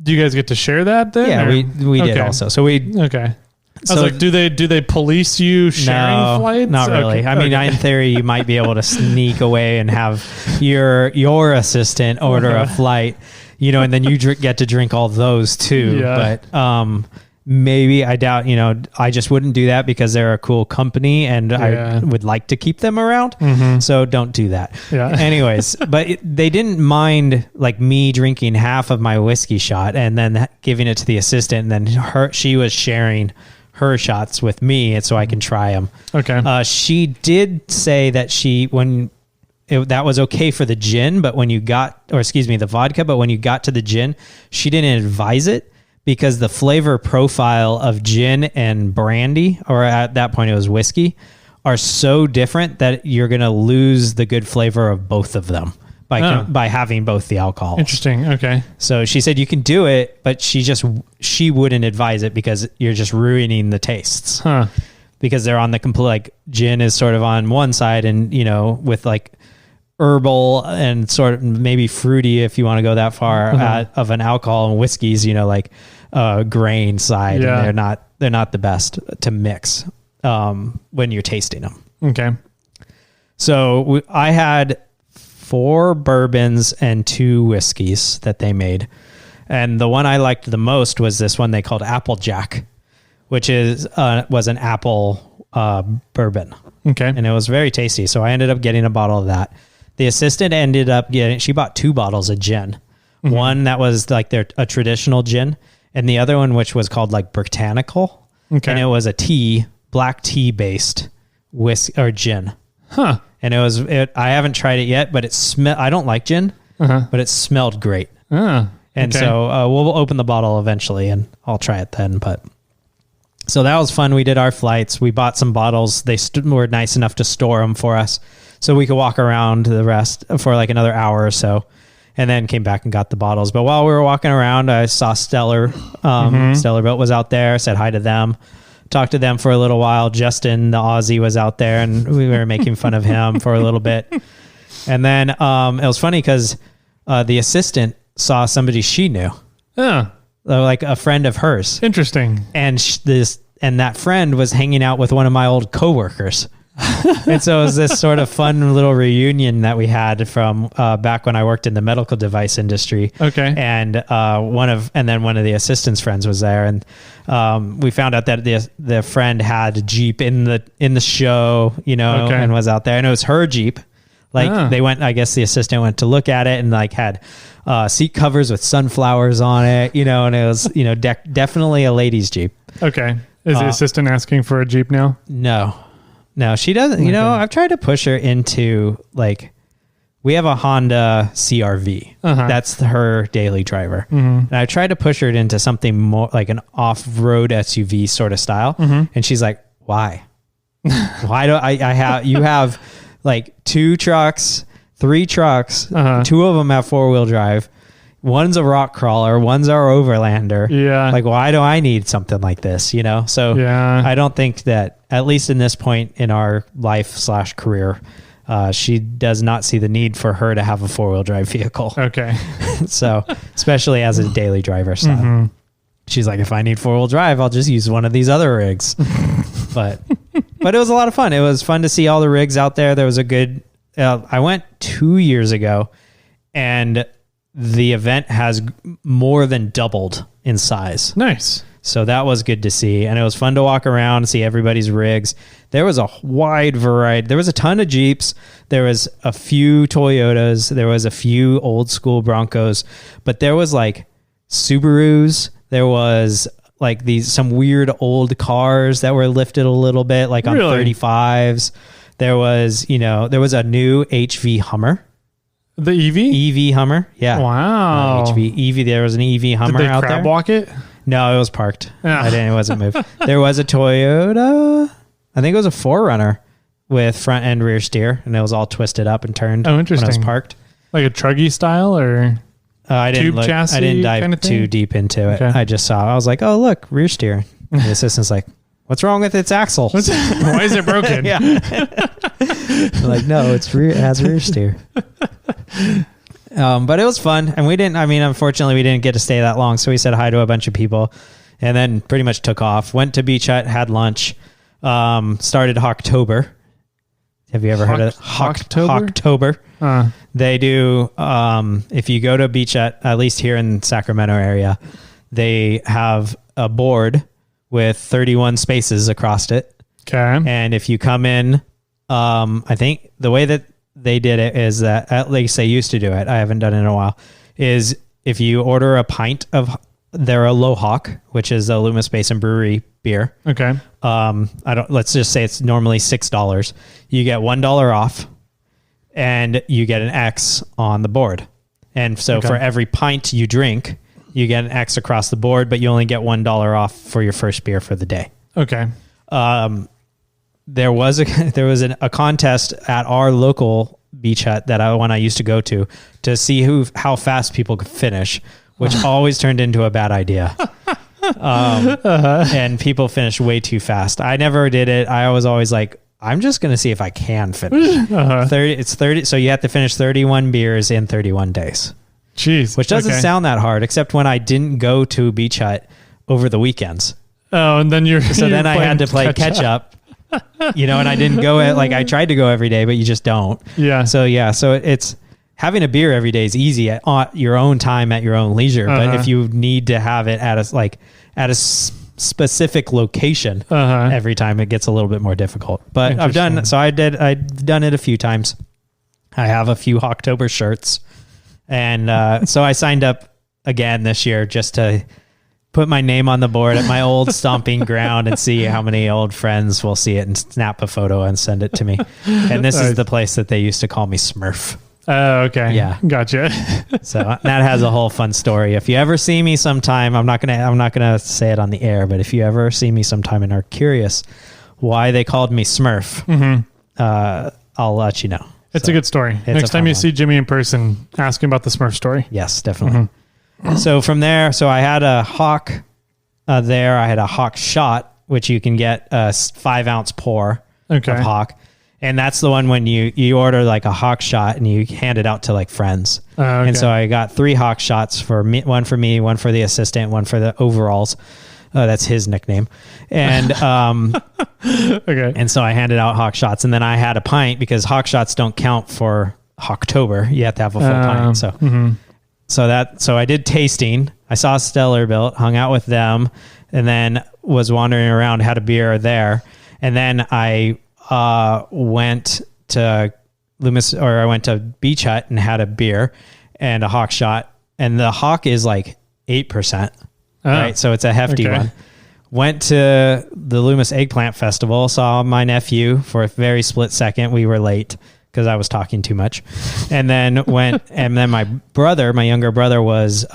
do you guys get to share that then? Yeah, or- we did Okay. also. So we Okay. I So- was like, do they police you sharing no, flights? not really. Okay. I mean, Okay. in theory, you might be able to sneak away and have your assistant order a flight, and then you get to drink all those too. Yeah. But maybe, I doubt, I just wouldn't do that because they're a cool company and Yeah. I would like to keep them around. So don't do that. Yeah. Anyways, but they didn't mind like me drinking half of my whiskey shot and then giving it to the assistant. And then she was sharing her shots with me, and so I can try them. Okay. She did say that that was okay for the gin, but when you the vodka, but when you got to the gin, she didn't advise it because the flavor profile of gin and brandy, or at that point it was whiskey, are so different that you're going to lose the good flavor of both of them by having both the alcohol. Interesting. Okay. So she said you can do it, but she wouldn't advise it because you're just ruining the tastes. Huh. because they're on the complete, like gin is sort of on one side and, you know, with like herbal and sort of maybe fruity, if you want to go that far of an alcohol, and whiskeys, you know, like grain side. Yeah. And they're not the best to mix when you're tasting them. Okay. So I had 4 bourbons and 2 whiskeys that they made. And the one I liked the most was this one they called Applejack, which was an apple bourbon. Okay. And it was very tasty. So I ended up getting a bottle of that. The assistant ended up she bought 2 bottles of gin. Mm-hmm. One that was like a traditional gin, and the other one, which was called like Botanical. Okay. And it was a black tea based whiskey or gin. Huh. And I haven't tried it yet, but I don't like gin, but it smelled great. And so we'll open the bottle eventually and I'll try it then. But so that was fun. We did our flights. We bought some bottles. They were nice enough to store them for us so we could walk around the rest for like another hour or so, and then came back and got the bottles. But while we were walking around, I saw Stellar. Stellar Boat was out there, said hi to them, talked to them for a little while. Justin, the Aussie, was out there and we were making fun of him for a little bit. And then it was funny because the assistant saw somebody she knew. Like a friend of hers. Interesting. And that friend was hanging out with one of my old coworkers. And so it was this sort of fun little reunion that we had from back when I worked in the medical device industry. Okay. And one of the assistant's friends was there, and we found out that the friend had a Jeep in the show, you know, and was out there, and it was her Jeep. Like they went, I guess the assistant went to look at it and like had seat covers with sunflowers on it, you know, and it was, you know, definitely a lady's Jeep. Okay. Is the assistant asking for a Jeep now? No, she doesn't. You know, I've tried to push her into like, we have a Honda CRV. That's her daily driver. And I tried to push her into something more like an off-road SUV sort of style. And she's like, why? Why do you have like 2 trucks, 3 trucks, 2 of them have 4-wheel drive. One's a rock crawler, one's our overlander. Yeah. Like, why do I need something like this? You know? So I don't think that, at least in this point in our life/career, she does not see the need for her to have a 4-wheel drive vehicle. Okay. So, especially as a daily driver style. She's like, if I need 4-wheel drive, I'll just use one of these other rigs. But it was a lot of fun. It was fun to see all the rigs out there. There was a good, I went 2 years ago, and the event has more than doubled in size. Nice. So that was good to see. And it was fun to walk around and see everybody's rigs. There was a wide variety. There was a ton of Jeeps. There was a few Toyotas. There was a few old school Broncos. But there was like Subarus. There was like some weird old cars that were lifted a little bit, like on 35s. There was a new HV Hummer. The EV? EV Hummer, yeah. Wow. EV. There was an EV Hummer out there. Did they crab walk it? No, it was parked. It wasn't moved. There was a Toyota. I think it was a 4Runner with front and rear steer, and it was all twisted up and turned. Oh, interesting. When it was parked. Like a truggy style, or tube chassis? I didn't dive kind of too deep into it. Okay. I just saw. I was like, oh look, rear steer. And the assistant's like, what's wrong with its axle? Why is it broken? Yeah. Like, no, it has rear steer. But it was fun, and unfortunately we didn't get to stay that long, so we said hi to a bunch of people and then pretty much took off, went to Beach Hut, had lunch, started Hawktober. Have you ever heard of Hawktober? They do, if you go to Beach Hut, at least here in Sacramento area, they have a board with 31 spaces across it. Okay. And if you come in, I think the way that they did it is that, at least they used to do it, I haven't done it in a while, is if you order a pint of their Lohawk, which is a Loomis Basin Brewery beer. Okay. Let's just say it's normally $6. You get $1 off, and you get an X on the board. And so for every pint you drink, you get an X across the board, but you only get $1 off for your first beer for the day. Okay. There was a contest at our local Beach Hut that I used to go to see how fast people could finish, which always turned into a bad idea. And people finish way too fast. I never did it. I was always like, I'm just going to see if I can finish. 30. So you have to finish 31 beers in 31 days. Jeez. Which doesn't sound that hard, except when I didn't go to Beach Hut over the weekends. Oh, and then then I had to play catch up. And I didn't go I tried to go every day, but you just don't. Yeah. So it's having a beer every day is easy at your own time, at your own leisure. But if you need to have it at a specific location every time, it gets a little bit more difficult. But I've done it a few times. I have a few October shirts. And so I signed up again this year just to put my name on the board at my old stomping ground and see how many old friends will see it and snap a photo and send it to me. And this is the place that they used to call me Smurf. Oh, okay. Yeah. Gotcha. So that has a whole fun story. If you ever see me sometime, I'm not gonna say it on the air, but if you ever see me sometime and are curious why they called me Smurf, I'll let you know. It's a good story. Next time you see Jimmy in person, ask him about the Smurf story. Yes, definitely. So from there, I had a Hawk there. I had a Hawk shot, which you can get a 5-ounce pour of Hawk. And that's the one when you order like a Hawk shot and you hand it out to like friends. And so I got 3 Hawk shots for me, one for me, one for the assistant, one for the overalls. That's his nickname. And and so I handed out Hawk shots, and then I had a pint because Hawk shots don't count for October. You have to have a full pint. So I did tasting. I saw Stellar Built, hung out with them, and then was wandering around, had a beer there. And then I went to I went to Beach Hut and had a beer and a Hawk shot. And the Hawk is like 8%. Right. So it's a hefty one. Went to the Loomis Eggplant Festival, saw my nephew for a very split second. We were late because I was talking too much. And then my younger brother was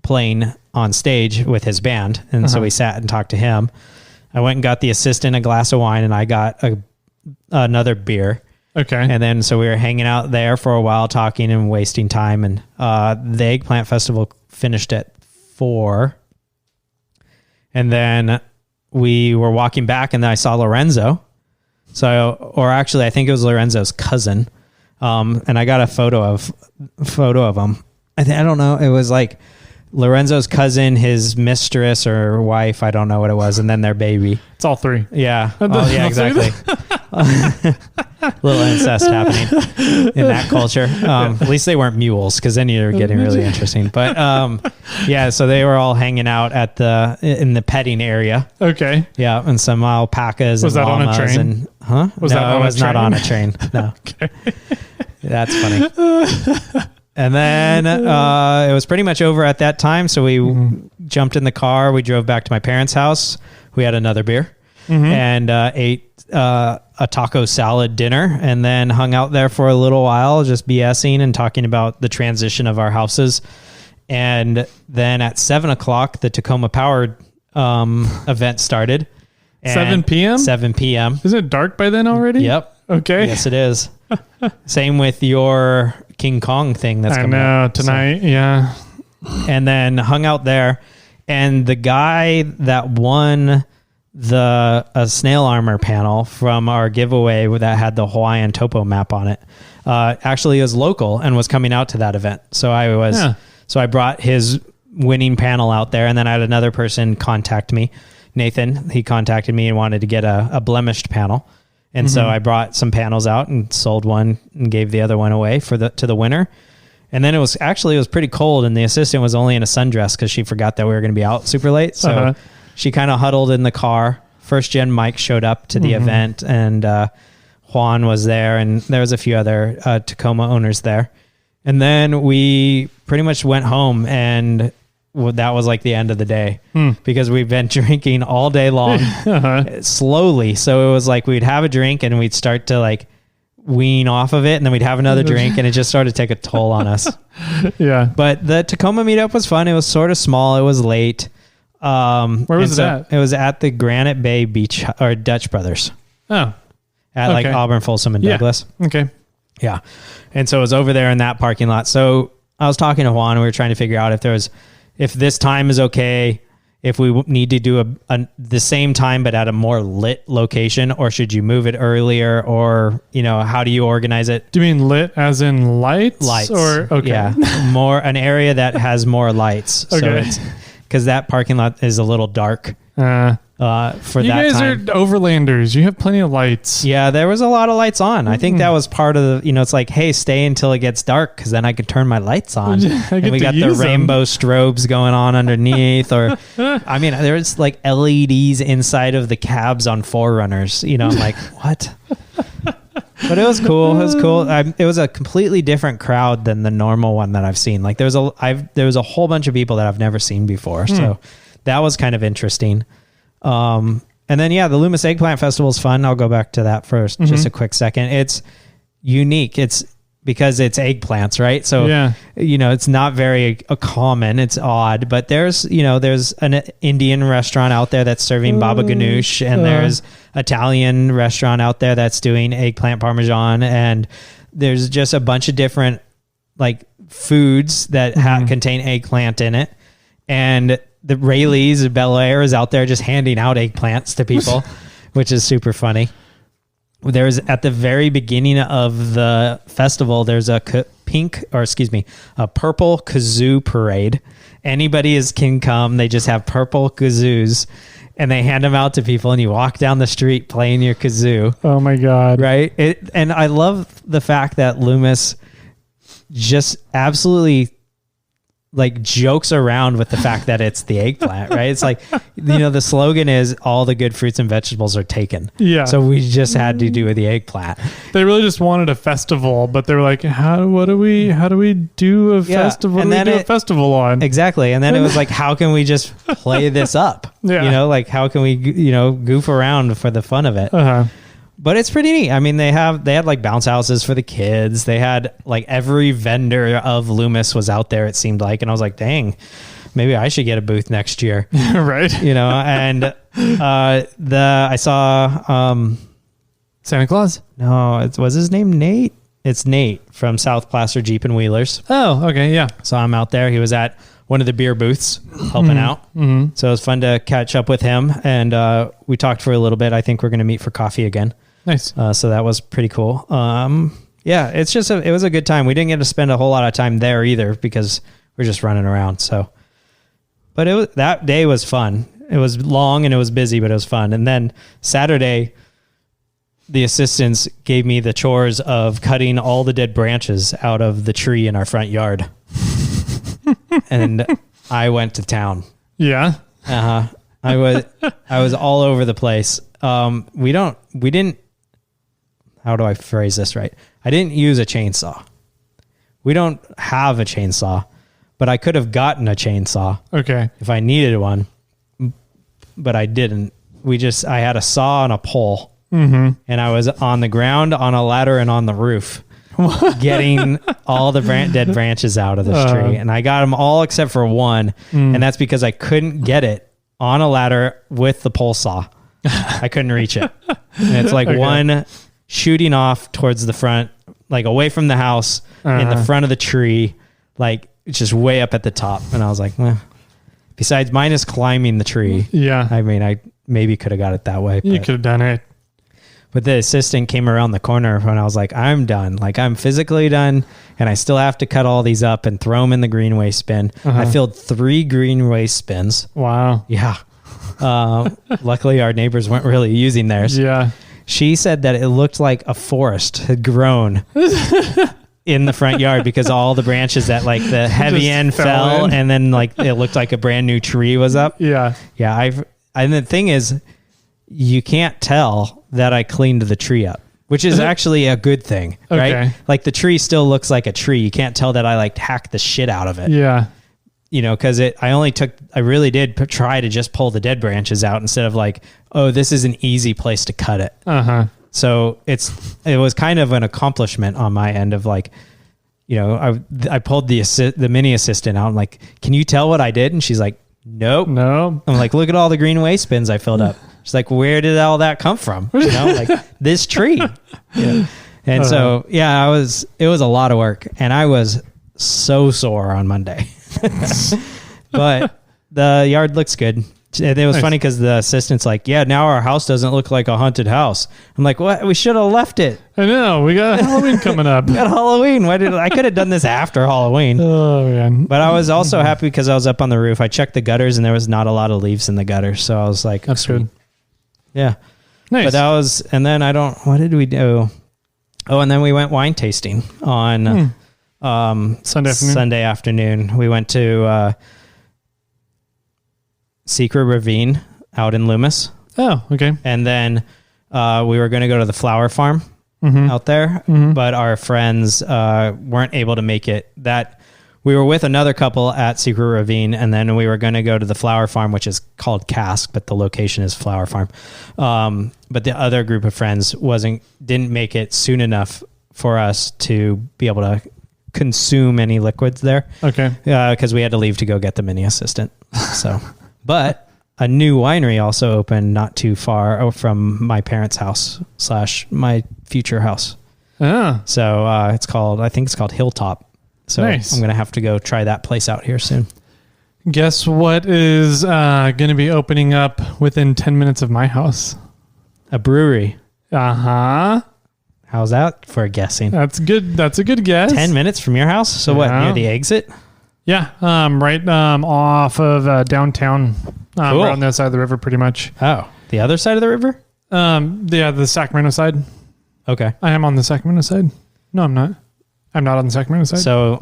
playing on stage with his band. And so we sat and talked to him. I went and got the assistant a glass of wine, and I got another beer. Okay. And then so we were hanging out there for a while, talking and wasting time. And the Eggplant Festival finished at 4. And then we were walking back, and then I saw Lorenzo. I think it was Lorenzo's cousin. And I got a photo of him. I don't know. It was like Lorenzo's cousin, his mistress or wife. I don't know what it was. And then their baby. It's all 3. Yeah. Oh, yeah, exactly. Little incest happening in that culture. At least they weren't mules, because then you're getting really interesting. But so they were all hanging out in the petting area. Okay. Yeah, and some alpacas. Was that on a train? Not on a train. No. Okay. That's funny. And then it was pretty much over at that time. So we jumped in the car. We drove back to my parents' house. We had another beer and ate a taco salad dinner, and then hung out there for a little while, just BSing and talking about the transition of our houses. And then at 7:00, the Tacoma Powered event started. 7 p.m.? 7 p.m. Is it dark by then already? Yep. Okay. Yes, it is. Same with your King Kong thing that's coming up tonight. So. Yeah. And then hung out there, and the guy that won the snail armor panel from our giveaway that had the Hawaiian topo map on it actually is local and was coming out to that event. So I brought his winning panel out there, and then I had another person contact me, Nathan. He contacted me and wanted to get a blemished panel. And so I brought some panels out and sold one and gave the other one away to the winner. And then it was pretty cold, and the assistant was only in a sundress because she forgot that we were going to be out super late. So she kind of huddled in the car. First Gen Mike showed up to the event, and Juan was there, and there was a few other Tacoma owners there. And then we pretty much went home, and that was like the end of the day because we've been drinking all day long slowly. So it was like we'd have a drink and we'd start to like wean off of it, and then we'd have another drink, and it just started to take a toll on us. Yeah. But the Tacoma meetup was fun. It was sort of small. It was late. Where was it at? It was at the Granite Bay Beach or Dutch Brothers. Oh. At like Auburn, Folsom, and Douglas. Okay. Yeah. And so it was over there in that parking lot. So I was talking to Juan, and we were trying to figure out if this time is okay, if we need to do the same time but at a more lit location, or should you move it earlier, or how do you organize it? Do you mean lit as in lights? Lights, or okay, yeah, more an area that has more lights. Okay. So it's because that parking lot is a little dark for you that guys time. are overlanders. You have plenty of lights. Yeah, there was a lot of lights on. I think that was part of the, it's like, hey, stay until it gets dark because then I could turn my lights on. And we got the rainbow strobes going on underneath. Or, I mean, there's like LEDs inside of the cabs on Forerunners. I'm like, what? But it was cool. It was cool. It was a completely different crowd than the normal one that I've seen. Like there was a whole bunch of people that I've never seen before. So that was kind of interesting. And then, the Loomis Eggplant Festival is fun. I'll go back to that first, just a quick second. It's unique. It's because it's eggplants, right? So, it's not very common. It's odd, but there's an Indian restaurant out there that's serving baba ganoush, and there's Italian restaurant out there that's doing eggplant parmesan, and there's just a bunch of different like foods that contain eggplant in it. And the Rayleighs of Bel Air is out there just handing out eggplants to people, which is super funny. There's at the very beginning of the festival, there's a purple kazoo parade. Anybody can come. They just have purple kazoos and they hand them out to people, and you walk down the street playing your kazoo. Oh my God. Right. And I love the fact that Loomis just absolutely like jokes around with the fact that it's the eggplant, right? It's like, the slogan is all the good fruits and vegetables are taken. Yeah. So we just had to do with the eggplant. They really just wanted a festival, but they were like, how do we do a festival? And what then do we do a festival on? Exactly. And then it was like, how can we just play this up? Yeah. Like how can we, goof around for the fun of it? But it's pretty neat. I mean, they had like bounce houses for the kids. They had like every vendor of Loomis was out there, it seemed like. And I was like, dang, maybe I should get a booth next year. Right. And I saw Santa Claus? No, was his name Nate? It's Nate from South Placer Jeep and Wheelers. Oh, okay. Yeah. So I'm out there. He was at one of the beer booths helping out. So it was fun to catch up with him. And we talked for a little bit. I think we're going to meet for coffee again. Nice. So that was pretty cool. It's just it was a good time. We didn't get to spend a whole lot of time there either because we're just running around. So, but that day was fun. It was long and it was busy, but it was fun. And then Saturday, the assistants gave me the chores of cutting all the dead branches out of the tree in our front yard. And I went to town. Yeah. I was all over the place. We didn't. How do I phrase this right? I didn't use a chainsaw. We don't have a chainsaw, but I could have gotten a chainsaw. Okay. If I needed one, but I didn't. I had a saw and a pole, and I was on the ground, on a ladder, and on the roof, getting all the dead branches out of this tree. And I got them all except for one, and that's because I couldn't get it on a ladder with the pole saw. I couldn't reach it. And it's like one shooting off towards the front, like away from the house, in the front of the tree, like it's just way up at the top. And I was like, besides minus climbing the tree. Yeah. I mean, I maybe could have got it that way. You could have done it. But the assistant came around the corner when I was like, I'm done. Like I'm physically done, and I still have to cut all these up and throw them in the green waste bin. I filled 3 green waste bins. Wow. Yeah. Luckily our neighbors weren't really using theirs. Yeah. She said that it looked like a forest had grown in the front yard because all the branches that like the heavy end fell and then like it looked like a brand new tree was up. Yeah. Yeah. And the thing is, you can't tell that I cleaned the tree up, which is actually a good thing, right? Okay. Like the tree still looks like a tree. You can't tell that I like hacked the shit out of it. Yeah. Because I really did try to just pull the dead branches out instead of like, oh, this is an easy place to cut it. So it was kind of an accomplishment on my end of like, I pulled the mini assistant out. I'm like, can you tell what I did? And she's like, nope. No. I'm like, look at all the green waste bins I filled up. She's like, where did all that come from? Like this tree. And so, it was a lot of work, and I was so sore on Monday. But The yard looks good. It was Nice. funny because the assistant's like, yeah, now our house doesn't look like a haunted house. I'm like, what? We should have left it. I know. We got Halloween coming up. At Halloween. I could have done this after Halloween. Oh, man. But I was also happy because I was up on the roof. I checked the gutters and there was not a lot of leaves in the gutters. So I was like, That's sweet. good. Yeah. Nice. But that was, and then what did we do? Oh, and then we went wine tasting on Sunday afternoon. We went to Secret Ravine out in Loomis. Oh, okay. And then we were going to go to the flower farm out there, but our friends weren't able to make it. We were with another couple at Secret Ravine, and then we were going to go to the flower farm, which is called Cask, but the location is Flower Farm. But the other group of friends didn't make it soon enough for us to be able to consume any liquids there. Okay. Because we had to leave to go get the mini assistant. So, but a new winery also opened not too far from my parents' house / my future house. Ah. So I think it's called Hilltop. So Nice. I'm going to have to go try that place out here soon. Guess what is going to be opening up within 10 minutes of my house? A brewery. Uh-huh. How's that for guessing? That's good. That's a good guess. 10 minutes from your house? So what, Yeah. near the exit? Yeah. Right off of downtown. Cool. Right on the other side of the river, pretty much. Oh, the other side of the river? The Sacramento side. Okay. I am on the Sacramento side. No, I'm not. I'm not on the Sacramento side. So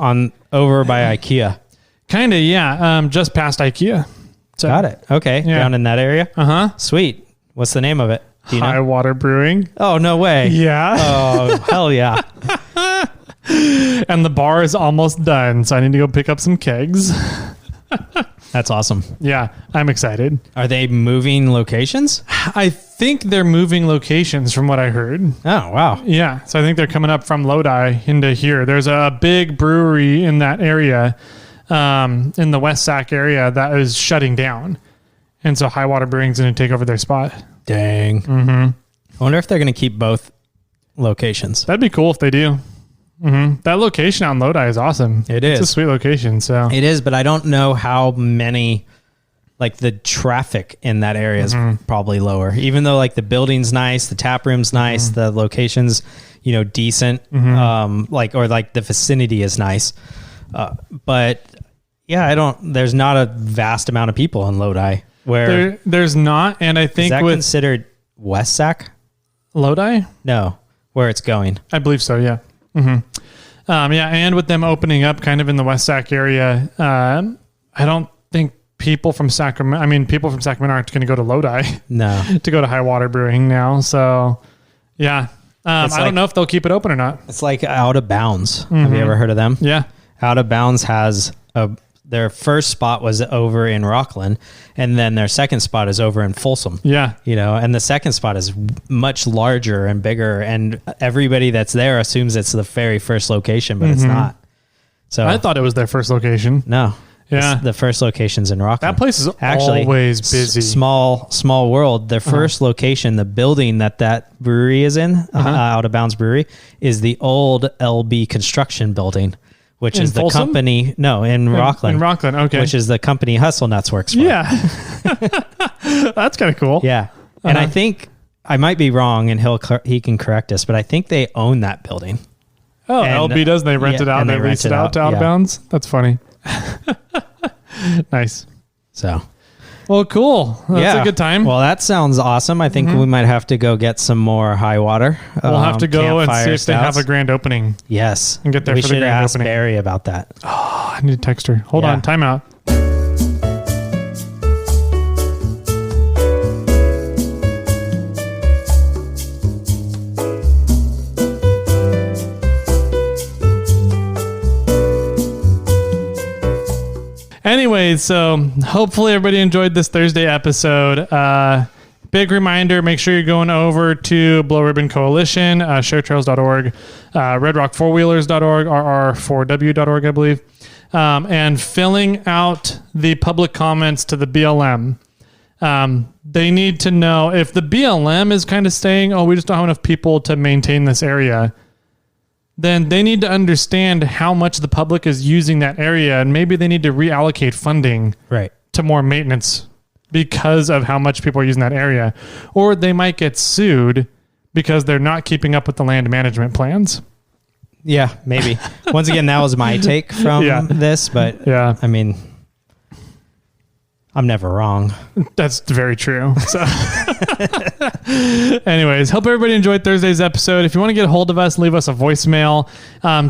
over by IKEA. Kind of, yeah. Just past IKEA. So, Got it. Okay. Yeah. Down in that area? Uh-huh. Sweet. What's the name of it? Do you High know? Water Brewing. Oh, no way. Yeah. Oh, hell yeah. And the bar is almost done, so I need to go pick up some kegs. That's awesome. Yeah, I'm excited. Are they moving locations? I think they're moving locations from what I heard. Oh, wow. Yeah, so I think they're coming up from Lodi into here. There's a big brewery in that area, in the West Sac area, that is shutting down. And so High Water Brewing's going to take over their spot. Dang. Mm-hmm. I wonder if they're going to keep both locations. That'd be cool if they do. Mm-hmm. That location out in Lodi is awesome. It is. It's a sweet location. So It is, but I don't know how many, like the traffic in that area is probably lower. Even though like the building's nice, the tap room's nice, the location's, decent, like the vicinity is nice. But yeah, there's not a vast amount of people in Lodi where there's not. And I think is that with considered West Sac? Lodi, No, where it's going. I believe so. Yeah. And with them opening up kind of in the West Sac area, I don't think people from Sacramento aren't going to go to Lodi No. to go to High Water Brewing now. So yeah, I like- don't know if they'll keep it open or not. It's like Out of Bounds. Have you ever heard of them? Yeah. Out of Bounds has their first spot was over in Rockland, and then their second spot is over in Folsom. Yeah. And the second spot is much larger and bigger, and everybody that's there assumes it's the very first location, but it's not. So I thought it was their first location. no. Yeah. The first location's in Rockland. That place is Actually, always busy. Small world. Their first location, the building that brewery is in, Out of Bounds Brewery, is the old LB Construction building, which In is the Folsom? company. No, in Rockland. In Rockland, okay. Which is the company Hustle Nuts works for. Yeah. That's kind of cool. Yeah. And I think I might be wrong, and he can correct us, but I think they own that building. Oh, And- LB does. They rent yeah, it out and they rent lease it out to Out of yeah. Bounds. That's funny. Nice. So Well, cool. That's a good time. Well, that sounds awesome. I think we might have to go get some more high water. We'll have to go and campfire see if they have stouts. a grand opening. Yes. and get there we for the should grand ask opening. Barry about that. I need to text her. Hold Yeah. on. Time out. Anyways, so hopefully everybody enjoyed this Thursday episode. Big reminder, make sure you're going over to BlueRibbon Coalition, sharetrails.org, redrock4wheelers.org, rr4w.org, I believe, and filling out the public comments to the BLM. They need to know if the BLM is kind of saying, we just don't have enough people to maintain this area, then they need to understand how much the public is using that area, and maybe they need to reallocate funding Right. to more maintenance because of how much people are using that area, or they might get sued because they're not keeping up with the land management plans. Yeah, maybe. Once again, that was my take from this, but I mean, I'm never wrong. That's very true. So anyways, hope everybody enjoyed Thursday's episode. If you want to get a hold of us, leave us a voicemail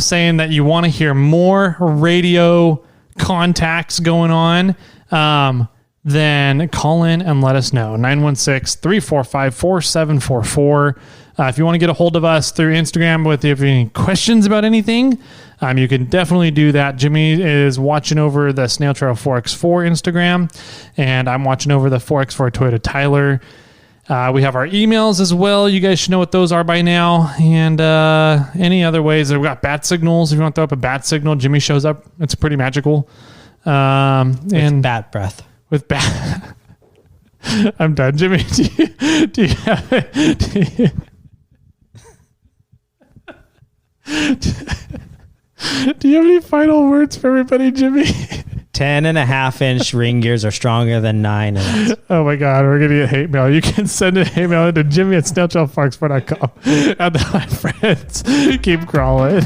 saying that you want to hear more radio contacts going on. Then call in and let us know. 916-345-4744. If you want to get a hold of us through Instagram if you have any questions about anything, you can definitely do that. Jimmy is watching over the Snail Trail 4X4 Instagram, and I'm watching over the 4X4 Toyota Tyler. We have our emails as well. You guys should know what those are by now. And any other ways. We've got bat signals. If you want to throw up a bat signal, Jimmy shows up. It's pretty magical. And bat breath. With bat. I'm done. Jimmy, do you have do you have any final words for everybody, Jimmy? 10.5-inch ring gears are stronger than 9. Oh my God, we're going to get hate mail. You can send a hate mail to Jimmy at snailtrailfox4.com. And my friends, keep crawling.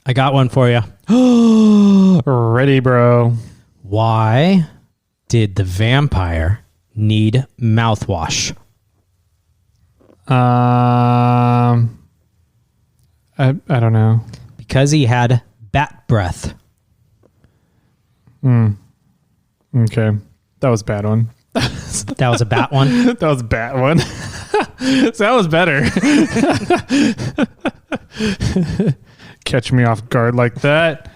I got one for you. Ready, bro. Why did the vampire need mouthwash? I don't know. Because he had bat breath. Okay. That was a bad one. That was a bat one? That was a bat one. So that was better. Catch me off guard like that.